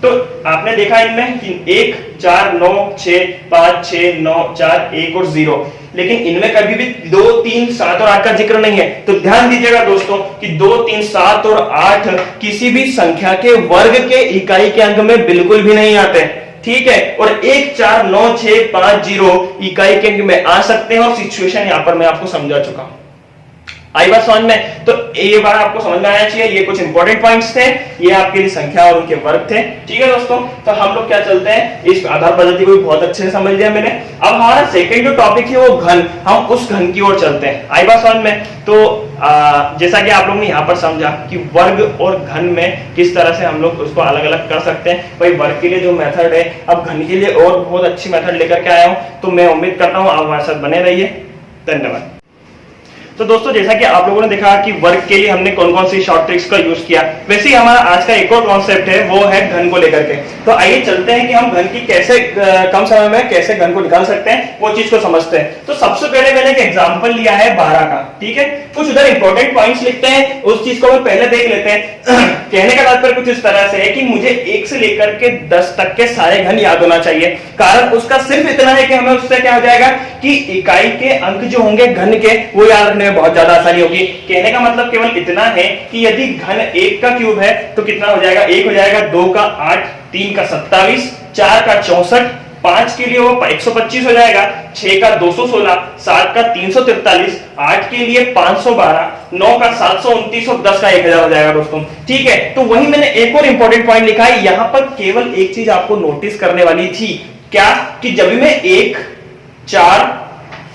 तो आपने देखा इनमें कि 1, 4, 9, 6, 5, 6, 9, 4, 1 और 0, लेकिन इनमें कभी भी 2, 3, 7 और 8 का जिक्र नहीं है। तो ध्यान दीजिएगा दोस्तों कि 2, 3, 7 और 8 किसी भी संख्या के वर्ग के इकाई के अंक में बिल्कुल भी नहीं आते। ठीक है, और 1, 4, 9, 6, 5, 0 इकाई के अंक में आ सकते हैं और सिचुएशन यहां पर मैं आपको समझा चुका हूं। आई बात समझ में? तो ये बात आपको समझ में आना चाहिए। ये कुछ इंपॉर्टेंट पॉइंट्स थे, ये आपके लिए संख्या और उनके वर्ग थे। ठीक है दोस्तों, तो हम लोग क्या चलते हैं, इस आधार पद्धति को भी बहुत अच्छे से समझ लिया मैंने। अब हमारा सेकंड जो टॉपिक है वो घन, हम उस घन की ओर चलते हैं। आई बात समझ में? तो जैसा कि आप लोग ने यहाँ पर समझा कि वर्ग और घन में किस तरह से हम लोग उसको अलग अलग कर सकते हैं। भाई वर्ग के लिए जो मेथड है, अब घन के लिए और बहुत अच्छी मेथड लेकर के आया हूँ, तो मैं उम्मीद करता हूँ आप हमारे साथ बने रहिए। धन्यवाद। तो दोस्तों जैसा कि आप लोगों ने देखा कि वर्क के लिए हमने कौन कौन सी शॉर्ट ट्रिक्स का यूज किया, वैसे ही हमारा आज का एक और कॉन्सेप्ट है वो है घन को लेकर के। तो आइए चलते हैं कि हम घन की कैसे कम समय में कैसे घन को निकाल सकते हैं, वो चीज को समझते हैं। तो सबसे पहले मैंने एक एग्जांपल लिया है 12 का, ठीक है। कुछ उधर इंपॉर्टेंट पॉइंट्स लिखते हैं, उस चीज को हम पहले देख लेते हैं। कहने का तात्पर्य कुछ इस तरह से है कि मुझे 1 से लेकर के 10 तक के सारे घन याद होना चाहिए। कारण उसका सिर्फ इतना है कि हमें उससे क्या हो जाएगा कि इकाई के अंक जो होंगे घन के वो याद रखने में बहुत ज्यादा आसानी होगी। कहने का मतलब केवल इतना है कि यदि घन 1 का क्यूब है तो कितना हो जाएगा, 1 हो जाएगा, 2 का 8, 3 का 27, 4 का 64, 5 के लिए वो 125 हो जाएगा, 6 का 216, 7 का 343, 8 के लिए 512, 9 का 729 और 10 का 1000 हो जाएगा दोस्तों, ठीक है। तो वही मैंने एक और इंपॉर्टेंट पॉइंट लिखा है, यहां पर केवल एक चीज आपको नोटिस करने वाली थी, क्या कि जब भी मैं 1, 4,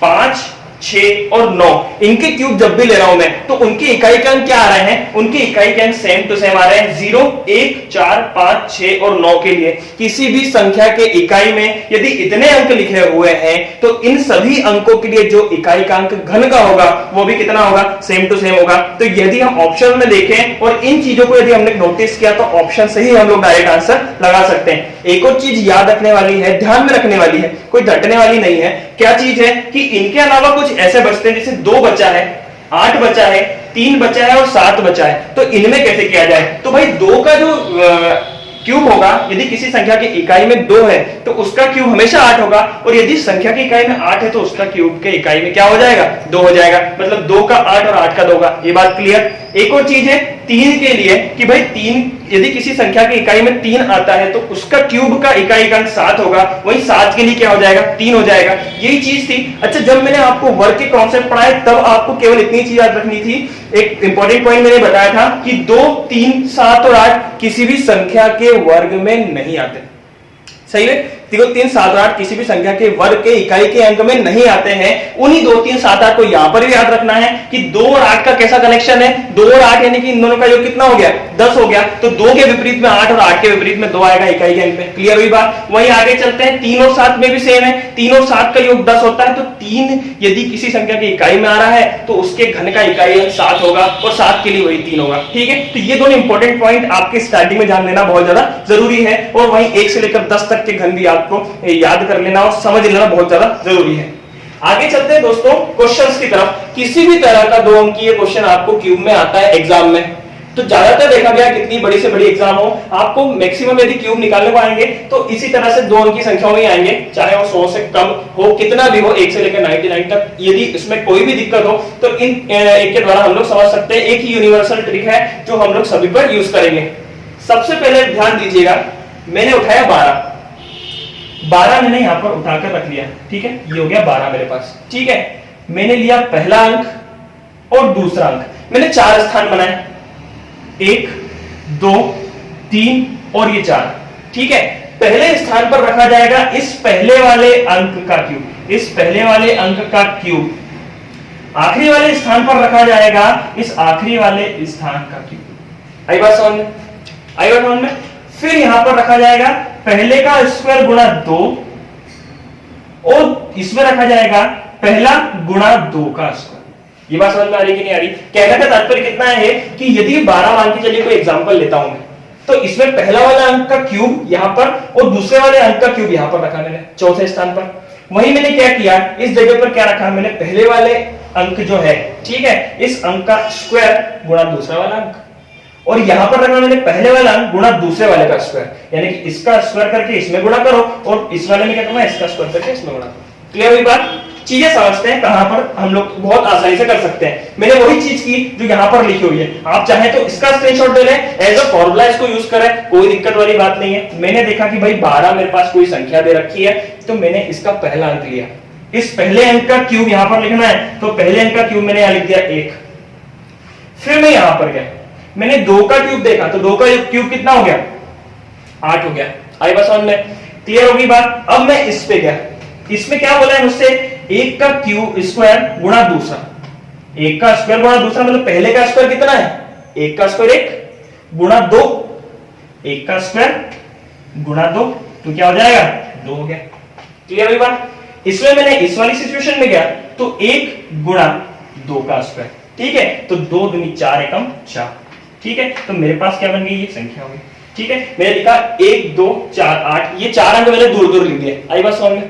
5, 6 और 9 इनके क्यूब जब भी ले रहा हूं मैं, तो उनकी इकाई के अंक क्या आ रहे हैं, उनकी इकाई के अंक सेम टू सेम आ रहे हैं। 0, 1, 4, 5, 6 और 9 के लिए किसी भी संख्या के इकाई में यदि इतने अंक लिखे हुए हैं तो इन सभी अंकों के लिए जो इकाई का अंक घन का होगा वो भी कितना होगा, सेम टू सेम होगा। तो यदि हम ऑप्शन में देखें और इन चीजों को यदि हमने नोटिस किया तो ऑप्शन से ही हम लोग डायरेक्ट आंसर लगा सकते हैं। एक और चीज याद रखने वाली है, ध्यान में रखने वाली है, कोई रटने वाली नहीं है। क्या चीज है कि इनके अलावा कुछ ऐसे बचते हैं, जैसे 2 बचा है, 8 बचा है, 3 बचा है और 7 बचा है, तो इनमें कैसे किया जाए। तो भाई 2 का जो क्यूब होगा, यदि किसी संख्या की इकाई में 2 है तो उसका क्यूब हमेशा 8 होगा, और यदि संख्या की इकाई में 8 है तो उसका क्यूब के इकाई में क्या हो जाएगा, 2 हो जाएगा। मतलब 2 का 8 और 8 का 2 का, ये बात क्लियर। एक और चीज है 3 के लिए कि भाई 3 यदि किसी संख्या की इकाई में 3 आता है तो उसका क्यूब का इकाई का अंक 7 होगा, वही 7 के लिए क्या हो जाएगा, 3 हो जाएगा। यही चीज थी। अच्छा, जब मैंने आपको वर्ग के कॉन्सेप्ट पढ़ाए तब आपको केवल इतनी चीज याद रखनी थी। एक इंपॉर्टेंट पॉइंट मैंने बताया था कि 2, 3, 7 और 8 किसी भी संख्या के वर्ग में नहीं आते, सही है। 3, 7 और 8 किसी भी संख्या के वर्ग के इकाई के अंक में नहीं आते हैं। उन्हीं 2, 3, 7, 8 को यहां पर भी याद रखना है कि 2 और 8 का कैसा कनेक्शन है, 2 और 8 यानी कि इन दोनों का योग कितना हो गया, 10 हो गया। तो 2 के विपरीत में 8 और 8 के विपरीत में 2 आएगा इकाई के अंक में। क्लियर हुई बात। वहीं आगे चलते हैं, 3 और 7 में भी सेम है, 3 और 7 का योग 10 होता है। तो 3 यदि किसी संख्या की इकाई में आ रहा है तो उसके घन का इकाई अंक 7 होगा, और 7 के लिए वही 3 होगा, ठीक है। तो ये दोनों इंपॉर्टेंट पॉइंट आपके स्टार्टिंग में जान लेना बहुत ज्यादा जरूरी है, और वहीं 1 से लेकर 10 तक के घन भी आपको याद कर लेना और समझ लेना बहुत ज्यादा जरूरी है। आगे चलते हैं दोस्तों क्वेश्चंस की तरफ। किसी भी तरह का 2 अंकीय क्वेश्चन आपको क्यूब में आता है एग्जाम में, तो ज्यादातर देखा गया कितनी बड़ी से बड़ी एग्जाम हो, आपको मैक्सिमम यदि क्यूब निकालने को आएंगे तो इसी तरह से 2 अंक की संख्याओं में आएंगे, चाहे वो 100 से कम हो, कितना भी हो, 1 से लेकर 99 तक। यदि इसमें कोई भी दिक्कत हो तो इन एक के द्वारा हम लोग समझ सकते हैं। एक ही यूनिवर्सल ट्रिक है जो हम लोग सभी पर यूज करेंगे। सबसे पहले ध्यान दीजिएगा, मैंने उठाया 12 मैंने यहां पर उठाकर रख लिया, ठीक है। ये हो गया 12 मेरे पास, ठीक है। मैंने लिया पहला अंक और दूसरा अंक, मैंने 4 स्थान बनाए, 1, 2, 3 और ये 4, ठीक है। पहले स्थान पर रखा जाएगा इस पहले वाले अंक का क्यूब, इस पहले वाले अंक का क्यूब। आखिरी वाले स्थान पर रखा जाएगा इस आखिरी वाले स्थान का क्यूब। आई बात समझ में, आई बात समझ में। फिर यहां पर रखा जाएगा पहले का स्क्वायर गुणा 2, और इसमें रखा जाएगा पहला गुणा 2 का स्क्वायर। ये बात समझ में आ रही कि नहीं आ रही। कहने का तात्पर्य कितना है कि यदि 12 मान के चलिए कोई एग्जांपल लेता हूं मैं, तो इसमें पहला वाला अंक का क्यूब यहां पर और दूसरे वाले अंक का क्यूब यहां पर रखा मैंने चौथे स्थान पर। वहीं मैंने क्या किया, इस जगह पर क्या रखा, मैंने पहले वाले अंक जो है, ठीक है, इस अंक का स्क्वायर गुणा दूसरा वाला अंक, और यहां पर रखा मैंने पहले वाला अंक गुणा दूसरे वाले का स्क्वायर, यानी कि इसका स्क्वायर करके इसमें गुणा करो और इस वाले में क्या करना है, इसका स्क्वायर करके इसमें गुणा करो। क्लियर हुई बात। चीजें समझते हैं कहां पर हम लोग बहुत आसानी से कर सकते हैं। मैंने वही चीज की जो यहां पर लिखी हुई है, आप चाहे तो इसका स्क्रीनशॉट ले लें, एज अ फॉर्मूला इसको यूज करें, कोई दिक्कत वाली बात नहीं है। मैंने देखा कि भाई 12 मेरे पास कोई संख्या दे रखी है, तो मैंने इसका पहला अंक लिया, इस पहले अंक का क्यूब यहां पर लिखना है, तो पहले अंक का क्यूब मैंने यहां लिख दिया 1। फिर मैं यहां पर गया, मैंने 2 का क्यूब देखा, तो 2 का क्यूब कितना हो गया, 8 हो गया। आई बात समझ में, क्लियर होगी बात। अब मैं इस पे गया, इसमें क्या बोला है मुझसे, 1 का क्यूब स्क्वायर गुणा दूसरा, 1 का स्क्वायर गुणा दूसरा, मतलब पहले का स्क्वायर कितना है, 1 का स्क्वायर 1 गुणा 2, 1 का स्क्वायर गुणा 2, तो क्या हो जाएगा, 2 हो गया। क्लियर हुई बात। इसमें मैंने इस वाली सिचुएशन में गया तो 1 गुणा 2 का स्क्वायर, ठीक है। तो 2 दूनी 4 एकम 4, ठीक है। तो मेरे पास क्या बन गई, ये संख्या होगी, ठीक है। मैंने लिखा 1 2 4 8, ये 4 अंक मैंने दूर दूर लिख दिए। आई बात समझ में?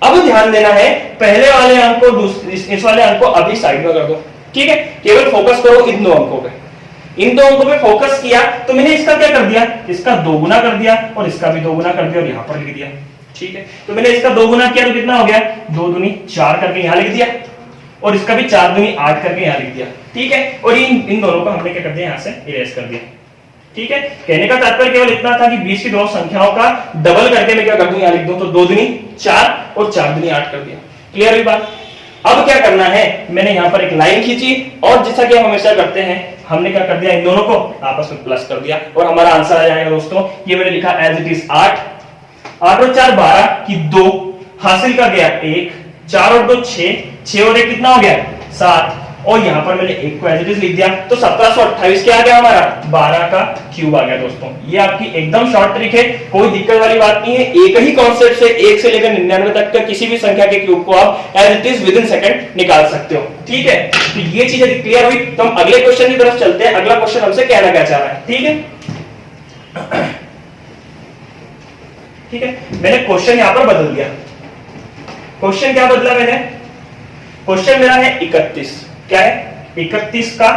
अब ध्यान देना है, पहले वाले अंक को इस वाले अंक को अभी साइड में कर दो, ठीक है। केवल फोकस करो इन 2 अंकों पे, इन 2 अंकों पे फोकस किया तो मैंने इसका क्या कर दिया, इसका 2 गुना कर दिया और इसका भी 2 गुना कर दिया और यहां पर लिख दिया, ठीक है। तो मैंने इसका 2 गुना किया तो कितना हो गया, 2 दूनी 4 करके यहां लिख दिया और इसका भी 4 दूनी 8 करके यहां लिख दिया, ठीक है। और इन दोनों को हमने क्या कर दिया, यहां से इरेज कर दिया, ठीक है। कहने का तात्पर्य केवल इतना था कि बीच की 2 संख्याओं का डबल करके मैं क्या कर दूं, यहां लिख दूं, तो 2 दूनी 4 और 4 दूनी 8 कर दिया। क्लियर हुई बात? अब क्या करना है, मैंने यहां पर एक लाइन खींची और जैसा कि हम हमेशा करते हैं, हमने क्या कर दिया, इन दोनों को आपस में प्लस कर दिया और हमारा आंसर आ जाएगा दोस्तों। ये मैंने लिखा एज इट इज 8 और 4 12 की 2 हासिल कर गया 1, 4 और 2 6, 6 और 1 कितना हो गया 7, और यहां पर मैंने 1 को एज इट इज लिख दिया। तो 1728 क्या आ गया हमारा, 12 का क्यूब आ गया दोस्तों। ये आपकी एकदम शॉर्ट ट्रिक है, कोई दिक्कत वाली बात नहीं है। एक ही कॉन्सेप्ट से 1 से लेकर 99 तक का किसी भी संख्या के क्यूब को आप as it is within second निकाल सकते हो, ठीक है। तो ये चीज यदि क्लियर हुई तो हम अगले क्वेश्चन की तरफ चलते हैं। अगला क्वेश्चन हमसे कहना क्या चाह रहा है, ठीक है। ठीक है, मैंने क्वेश्चन यहां पर बदल दिया। क्वेश्चन क्या बदला मैंने, क्वेश्चन मेरा है 31, क्या है 31 का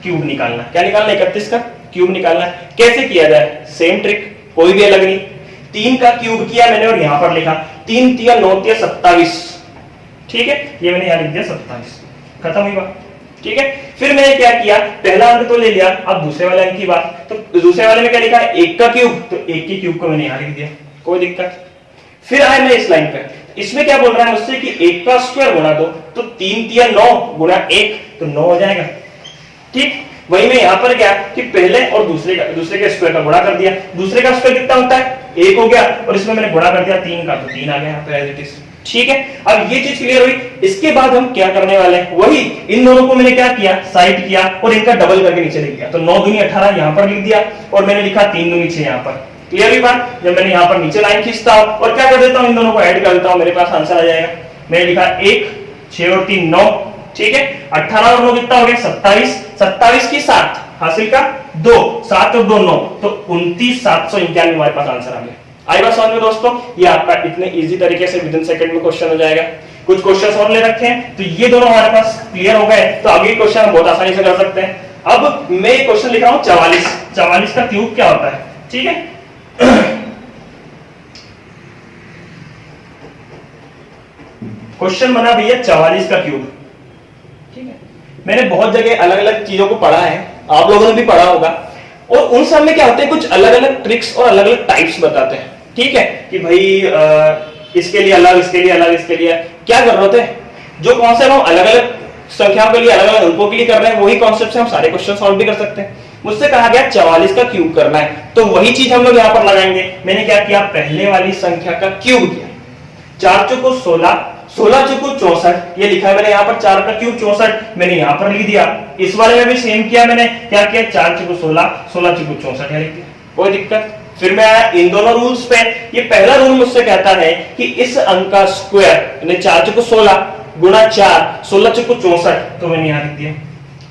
क्यूब निकालना। क्या निकालना, 31 का क्यूब निकालना। कैसे किया जाए, सेम ट्रिक, कोई भी अलग नहीं। 3 का क्यूब किया मैंने और यहां पर लिखा 3 3 9 3 27, ठीक है। ये मैंने यहां लिख दिया 27, खत्म हुई बात, ठीक है। फिर मैंने क्या किया, पहला अंक तो ले लिया, अब दूसरे वाले अंक की बात। तो दूसरे वाले में क्या लिखा है, 1 का क्यूब, तो 1 के क्यूब को मैंने यहां लिख दिया, कोई दिक्कत। फिर आए मैं इस लाइन पे, इसमें क्या बोल रहा है मुझसे कि 1 का स्क्वायर गुणा 2, तो 3 3 9 गुणा 1 तो 9 हो जाएगा, ठीक। वही मैं यहां पर गया कि पहले और दूसरे के स्क्वायर का गुणा कर दिया। दूसरे का स्क्वायर कितना होता है, 1 हो गया, और इसमें मैंने गुणा कर दिया 3 का, तो 3 आ गया यहाँ पे एज इट इज, ठीक है। अब ये चीज क्लियर हुई। इसके बाद हम क्या करने वाले हैं, वही इन दोनों को मैंने क्या किया, साइड किया और इनका डबल करके नीचे लिख दिया। तो 9 दूनी 18 यहां पर लिख दिया और मैंने लिखा 3 दूनी 6 यहां पर। क्लियर हुई बात? जब मैंने यहां पर नीचे लाइन खींचता हूं और क्या कर देता हूं, इन दोनों को ऐड कर देता हूं, मेरे पास आंसर आ जाएगा। मैंने लिखा 1 6 और 3 9, ठीक है। 18 और 9 कितना हो गया 27, 27 की 7 हासिल का 2, 7 और 2 9, तो 29,791 हमारे पास आंसर आ गया। आई बात समझ में दोस्तों? ये आपका इतने इजी तरीके से विद इन सेकंड में क्वेश्चन हो जाएगा। कुछ क्वेश्चन और ले रखे हैं, तो ये दोनों हमारे पास क्लियर हो गए, तो आगे क्वेश्चन हम बहुत आसानी से कर सकते हैं। अब मैं क्वेश्चन लिख रहा हूं 44, 44 का क्यूब क्या होता है, ठीक है। क्वेश्चन बना भैया 44 का क्यूब, ठीक है। मैंने बहुत जगह अलग अलग चीजों को पढ़ा है, आप लोगों ने भी पढ़ा होगा, और उन सब में क्या होते हैं, कुछ अलग अलग ट्रिक्स और अलग अलग टाइप्स बताते हैं, ठीक है। कि भाई इसके लिए अलग, इसके लिए अलग, इसके लिए क्या जरूरत है, जो कॉन्सेप्ट हम अलग अलग संख्याओं के लिए, अलग अलग अंकों के लिए कर रहे हैं, वही कॉन्सेप्ट से हम सारे क्वेश्चन सॉल्व भी कर सकते हैं। मुझसे कहा गया 44 का क्यूब करना है, तो वही चीज हम लोग यहाँ पर लगाएंगे। मैंने क्या किया, पहले वाली संख्या का क्यूब किया, 4 चौको 16, 16 चौको 64, ये लिखा है मैंने यहाँ पर 4 का क्यूब 64, मैंने यहाँ पर लिख दिया। इस वाले में भी सेम किया, मैंने क्या किया 4 चौको 16, 16 चौको 64 लिख दिया, कोई दिक्कत। फिर मैं आया इन दोनों रूल्स पे। ये पहला रूल मुझसे कहता है कि इस अंक का स्क्वायर, यानी 4 चौको 16 गुणा 4, 16 चौको 64, तो मैंने यहाँ लिख दिया।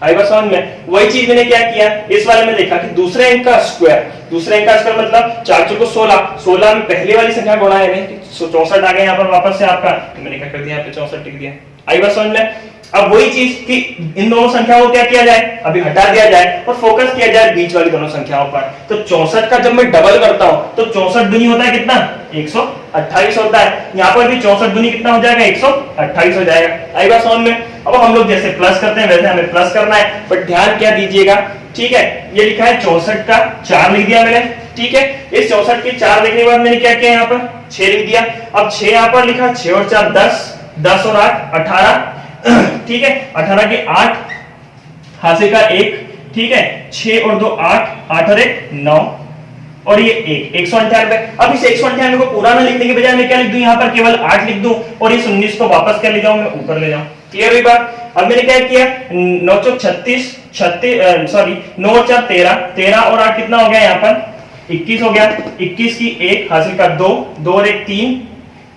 आई बात समझ में? वही चीज मैंने क्या किया, इस वाले में देखा कि दूसरे अंक का स्क्वायर, दूसरे अंक का स्क्वायर मतलब 4 चौको 16, 16 में पहले वाली संख्या गुणा है, 64 आ गया यहाँ पर वापस से आपका, तो मैंने क्या कर दिया, यहाँ पे 64 लिख दिया। आई बात समझ में? अब वही चीज कि इन दोनों संख्याओं को क्या किया जाए, अभी हटा दिया जाए और फोकस किया जाए बीच वाली दोनों संख्याओं पर। तो 64 का जब मैं डबल करता हूं तो 64 दूनी होता है कितना, 128 होता है। यहाँ पर भी 64 दूनी कितना हो जाएगा, 128 हो जाएगा। आई बात समझ में? अब हम लोग जैसे प्लस करते हैं वैसे हमें प्लस करना है, बट ध्यान क्या दीजिएगा, ठीक है। ये लिखा है 64 का 4 लिख दिया मैंने, ठीक है। इस 64 के 4 लिखने के बाद मैंने क्या किया, यहाँ पर 6 लिख दिया। अब 6 यहाँ पर लिखा, 6 और 4 10, 10 और 8 18, ठीक है। 18 के 8 हासिल का 1, ठीक है। 6 और 2 8, 8 और 1 9, और ये 198। अब इस 198 को पूरा ना लिखने के बजाय मैं क्या लिख दूं, यहाँ पर केवल 8 लिख दूं और इस 19 को वापस क्या ले जाऊं, मैं ऊपर ले जाऊं। क्लियर हुई बात? अब मैंने क्या किया, 9 चौक 36, 9 और 4 13, 13 और 8 कितना हो गया, यहाँ पर 21 हो गया। 21 की 1 हासिल का 2, 2 और 1 3,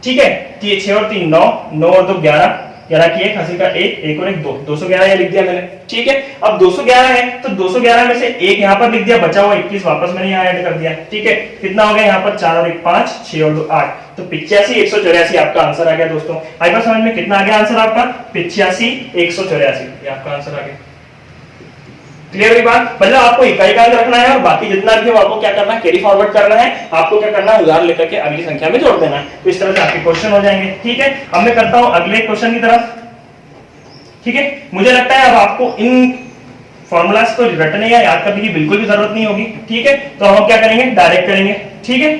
ठीक है। 6 और 3 9, 9 और 2 11, 11 की 1 हासिल का 1 और 1 2, 211 यहाँ लिख दिया मैंने। ठीक है, अब 211 है तो 211 में से 1 यहाँ पर लिख दिया, बचा हुआ 21 वापस मैंने यहाँ ऐड कर दिया। ठीक है, कितना हो गया यहाँ पर 4 और 1 5, 6 और 2 8, तो 85 184 आपका आंसर आ गया दोस्तों। आई बात समझ में? कितना आ गया आंसर आपका? 85 184, ये आपका आंसर आ गया। क्लियर हुई बात? मतलब आपको इकाई का अंक रखना है और बाकी जितना भी हो आपको क्या करना है, कैरी फॉरवर्ड करना है। आपको क्या करना है, उधार लेकर के अगली संख्या में जोड़ देना है। तो इस तरह से आपके क्वेश्चन हो जाएंगे। ठीक है, अब मैं करता हूं अगले क्वेश्चन की तरफ। ठीक है, मुझे लगता है अब आपको इन फॉर्मूलाज को रटने या याद करने की बिल्कुल भी जरूरत नहीं होगी। ठीक है, तो हम क्या करेंगे, डायरेक्ट करेंगे। ठीक है,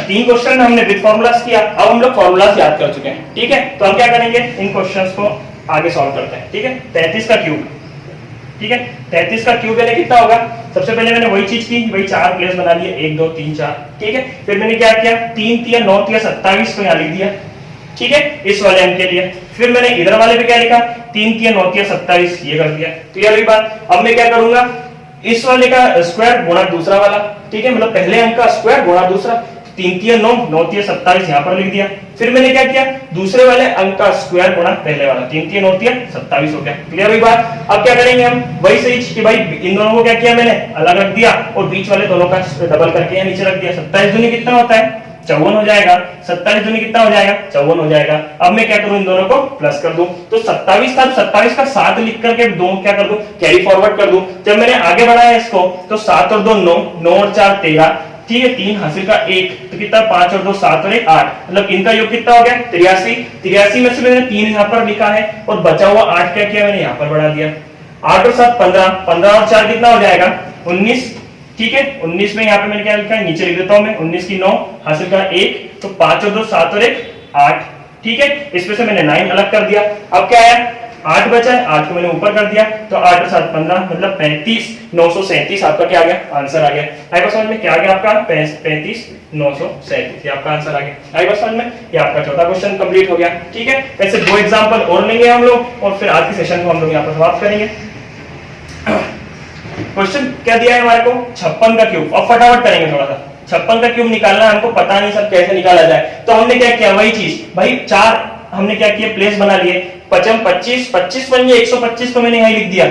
3 क्वेश्चन हमने विद फॉर्मूलाज किया, अब हम लोग फॉर्मूलाज याद कर चुके हैं। ठीक है, तो हम क्या करेंगे, इन क्वेश्चंस को आगे सॉल्व करते हैं। ठीक है, 33 का क्यूब। ठीक है, 33 का क्यूब यानी कितना होगा? सबसे पहले मैंने वही चीज की, वही 4 प्लेस बना लिए, 1 2 3 4। ठीक है, फिर मैंने क्या किया, 3 3 9 3 27 को यहाँ लिख दिया। ठीक है, इस वाले अंक के लिए। फिर मैंने इधर वाले पे क्या लिखा, 3 3 9 3 27, ये कर दिया। क्लियर हुई बात? अब मैं क्या करूंगा, इस वाले का स्क्वायर गुणा दूसरा वाला। ठीक है, मतलब पहले अंक का स्क्वायर गुणा दूसरा, 3 3 9 9 3 27 यहाँ पर लिख दिया। फिर मैंने क्या किया, दूसरे वाले अंक का स्क्वायर गुणा पहले वाला, 3 3 9 3 27 हो गया। क्लियर हुई बात? अब क्या करेंगे हम, वही सही कि भाई इन दोनों को क्या किया मैंने, अलग रख दिया और बीच वाले दोनों का डबल करके यहाँ नीचे रख दिया। 27 दूनी कितना होता है, 54 हो जाएगा। 27 दूनी कितना हो जाएगा, 54 हो जाएगा। अब मैं क्या करूं, इन दोनों को प्लस कर दूं, तो 27 था, 27 का 7 लिख करके दो क्या कर दूं, कैरी फॉरवर्ड कर दूं। जब मैंने आगे बढ़ाया इसको तो 7 और 2 9, 9 और 4 13। ठीक है, 3 हासिल का 1, तो कितना, 5 और 2 7 और 1 8, मतलब इनका योग कितना हो गया, 83। 83 में से मैंने 3 यहाँ पर लिखा है और बचा हुआ 8 क्या किया मैंने, यहाँ पर बढ़ा दिया। 8 और 7 15, 15 और 4 कितना हो जाएगा, 19। ठीक है, 19 में यहाँ पे मैंने क्या लिखा है, नीचे लिख देता हूं मैं, 19 की 9 हासिल का 1, तो 5 और 2 7 और 1 8। ठीक है, इसमें से मैंने 9 अलग कर दिया। अब क्या है, 8 बचा है, 8 को मैंने ऊपर कर दिया, तो 8 और 7 15, मतलब 35 937 आपका क्या आ गया, आंसर आ गया। आई बात समझ में? क्या आ गया आपका, 35 937, ये आपका आंसर आ गया। आई बात समझ में? ये आपका चौथा क्वेश्चन कंप्लीट हो गया। ठीक है, ऐसे 2 एग्जांपल और लेंगे हम लोग और फिर आज के सेशन को हम लोग यहाँ पर समाप्त करेंगे। क्वेश्चन क्या दिया है हमारे को, 56 का क्यूब। अब फटाफट करेंगे थोड़ा सा, 56 का क्यूब निकालना है हमको, पता नहीं सब कैसे निकाला जाए। तो हमने क्या किया, वही चीज भाई, 4 हमने क्या किया, प्लेस बना लिए। 55 25 25 बन गया, 125 को मैंने यहां लिख दिया।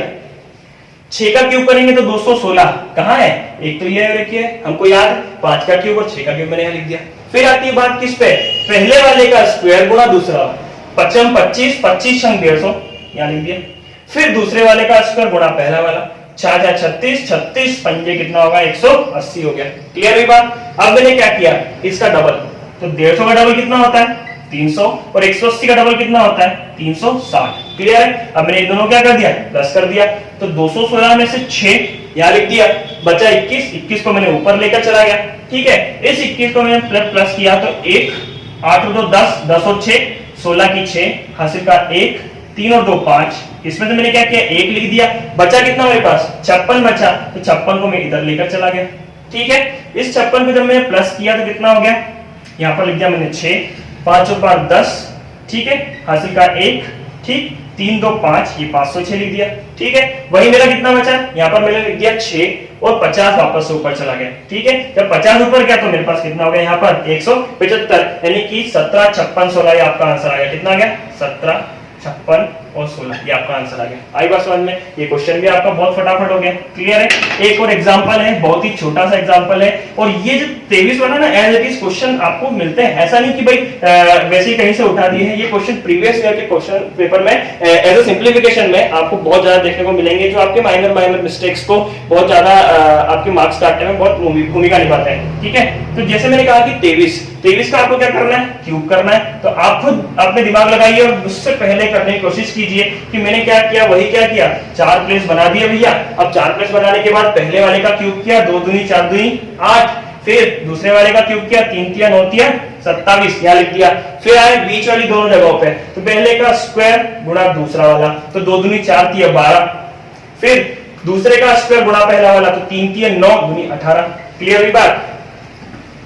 6 का क्यूब करेंगे तो 216, कहां है, एक तो ये है, देखिए हमको याद, 5 का क्यूब और 6 का क्यूब मैंने यहां लिख दिया। फिर आती है बात किस पे, पहले वाले का स्क्वायर गुणा दूसरा, 55 25 25 संग 150, यहां लिख दिया। फिर दूसरे वाले का स्क्वायर गुणा पहला वाला, 4 4 36 36 पंजे कितना होगा, 180 हो गया। क्लियर हुई बात? अब मैंने क्या किया, इसका डबल, तो 150 का डबल कितना होता है, 300, और 180 का डबल कितना होता है, 360। क्लियर है? अब मैंने इन दोनों क्या कर दिया, प्लस कर दिया, तो 216 में से 6 यहां लिख दिया, बचा 21, 21 को मैंने ऊपर लेकर चला गया। ठीक है, इस 21 को मैंने प्लस किया तो 1 8 और 2 10, 10 और 6 16 की 6 हासिल का 1, 3 और 2 5, इसमें से मैंने क्या किया, 1 लिख दिया, बचा कितना मेरे पास, 56 बचा, तो 56 को मैं इधर लेकर चला गया। ठीक है, इस 56 को जब मैंने प्लस किया तो कितना हो गया, यहाँ पर लिख दिया मैंने 6, 5 और 5 10, ठीक है, हासिल का 1, ठीक, 3 2 5, ये 506 लिख दिया। ठीक है, वही मेरा कितना बचा, यहाँ पर मैंने लिख दिया 6 और 50 वापस से ऊपर चला गया। ठीक है, जब 50 ऊपर गया तो मेरे पास कितना हो गया, यहाँ पर 175, यानी कि 17 56 16, ये आपका आंसर आ गया। कितना आ गया, 17 56 और 16, ये आपका आंसर आ गया। आई बात समझ में? ये क्वेश्चन भी आपका बहुत फटाफट हो गया। क्लियर है? एक और एग्जांपल है, बहुत ही छोटा सा एग्जांपल है, और ये जो 23 वाला ना एज इट इज क्वेश्चन आपको मिलते हैं, ऐसा नहीं कि भाई वैसे ही कहीं से उठा दिए हैं। ये क्वेश्चन प्रीवियस ईयर के क्वेश्चन पेपर में एज अ सिंप्लीफिकेशन में आपको बहुत ज्यादा देखने को मिलेंगे, जो आपके माइनर मिस्टेक्स को बहुत ज्यादा आपके मार्क्स काटने में बहुत भूमिका निभाते हैं। ठीक है, तो जैसे मैंने कहा कि 23 का आपको क्या करना है, क्यूब करना है, तो आप खुद अपने दिमाग लगाइए और उससे पहले करने की कोशिश कीजिए कि मैंने क्या किया, वही क्या किया, 4 प्लेस बना दिए भैया। अब 4 प्लेस बनाने के बाद पहले वाले का क्यूब किया, 2 दूनी 4 दूनी 8, फिर दूसरे वाले का क्यूब किया, 3 3 9 3 27, यहां लिख दिया। फिर आए बीच वाली दोनों जगहों पे, तो पहले का स्क्वायर गुणा दूसरा वाला, तो 2 दूनी 4 3 12, फिर दूसरे का स्क्वायर गुणा पहला वाला, तो 3 3 9 दूनी 18। क्लियर हुई बात?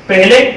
पहले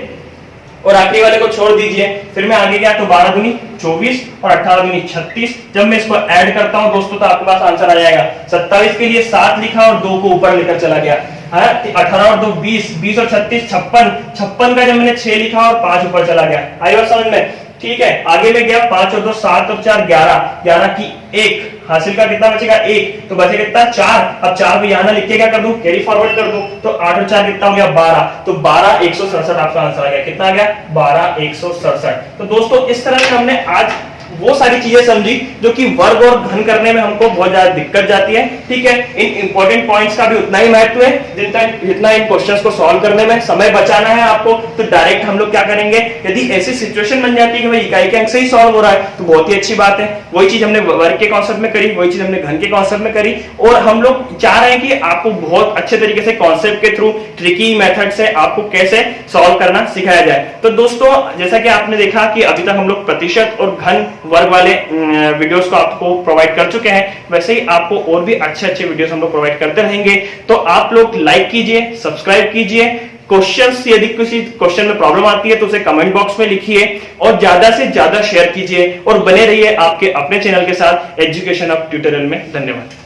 और आखिरी वाले को छोड़ दीजिए, फिर मैं आगे गया तो 12 दूनी 24 और 18 दूनी 36। जब मैं इसको ऐड करता हूं दोस्तों तो आपके पास आंसर आ जाएगा। 27 के लिए 7 लिखा और 2 को ऊपर लेकर चला गया, 18 और 2 20, 20 और 36 56, 56 का जब मैंने 6 लिखा और 5 ऊपर चला गया। आई बात समझ में? ठीक है, आगे में गया 5 और 2 7 और 4 11, 11 की 1 हासिल का कितना बचेगा 1, तो बचेगा कितना 4। अब 4 को यहां ना लिख के क्या कर दूं, कैरी फॉरवर्ड कर दूं, तो 8 और 4 कितना हो गया 12, तो 12 167 आपका आंसर आ गया। कितना आ गया 12 167। तो दोस्तों इस तरह से हमने आज वो सारी चीजें समझी जो कि वर्ग और घन करने में हमको बहुत ज्यादा दिक्कत जाती है। ठीक है, इन इंपॉर्टेंट पॉइंट्स का भी उतना ही महत्व है जितना इन क्वेश्चंस को सॉल्व करने में समय बचाना है आपको, तो डायरेक्ट हम लोग क्या करेंगे, यदि ऐसी सिचुएशन बन जाती है कि भाई इकाई के अंक से ही सॉल्व हो रहा है तो बहुत ही अच्छी बात है। वही चीज हमने वर्ग के कॉन्सेप्ट में करी, वही चीज हमने घन के कॉन्सेप्ट में करी, और हम लोग चाह रहे हैं कि आपको बहुत अच्छे तरीके से कॉन्सेप्ट के थ्रू ट्रिकी मेथड से आपको कैसे सॉल्व करना सिखाया जाए। तो दोस्तों जैसा कि आपने देखा कि अभी तक हम लोग प्रतिशत और घन वर्ग वाले वीडियोस को आपको प्रोवाइड कर चुके हैं, वैसे ही आपको और भी अच्छे अच्छे वीडियोस हम लोग प्रोवाइड करते रहेंगे। तो आप लोग लाइक कीजिए, सब्सक्राइब कीजिए, क्वेश्चंस यदि किसी क्वेश्चन में प्रॉब्लम आती है तो उसे कमेंट बॉक्स में लिखिए, और ज्यादा से ज्यादा शेयर कीजिए, और बने रहिए आपके अपने चैनल के साथ एजुकेशन ऑफ ट्यूटोरियल में। धन्यवाद।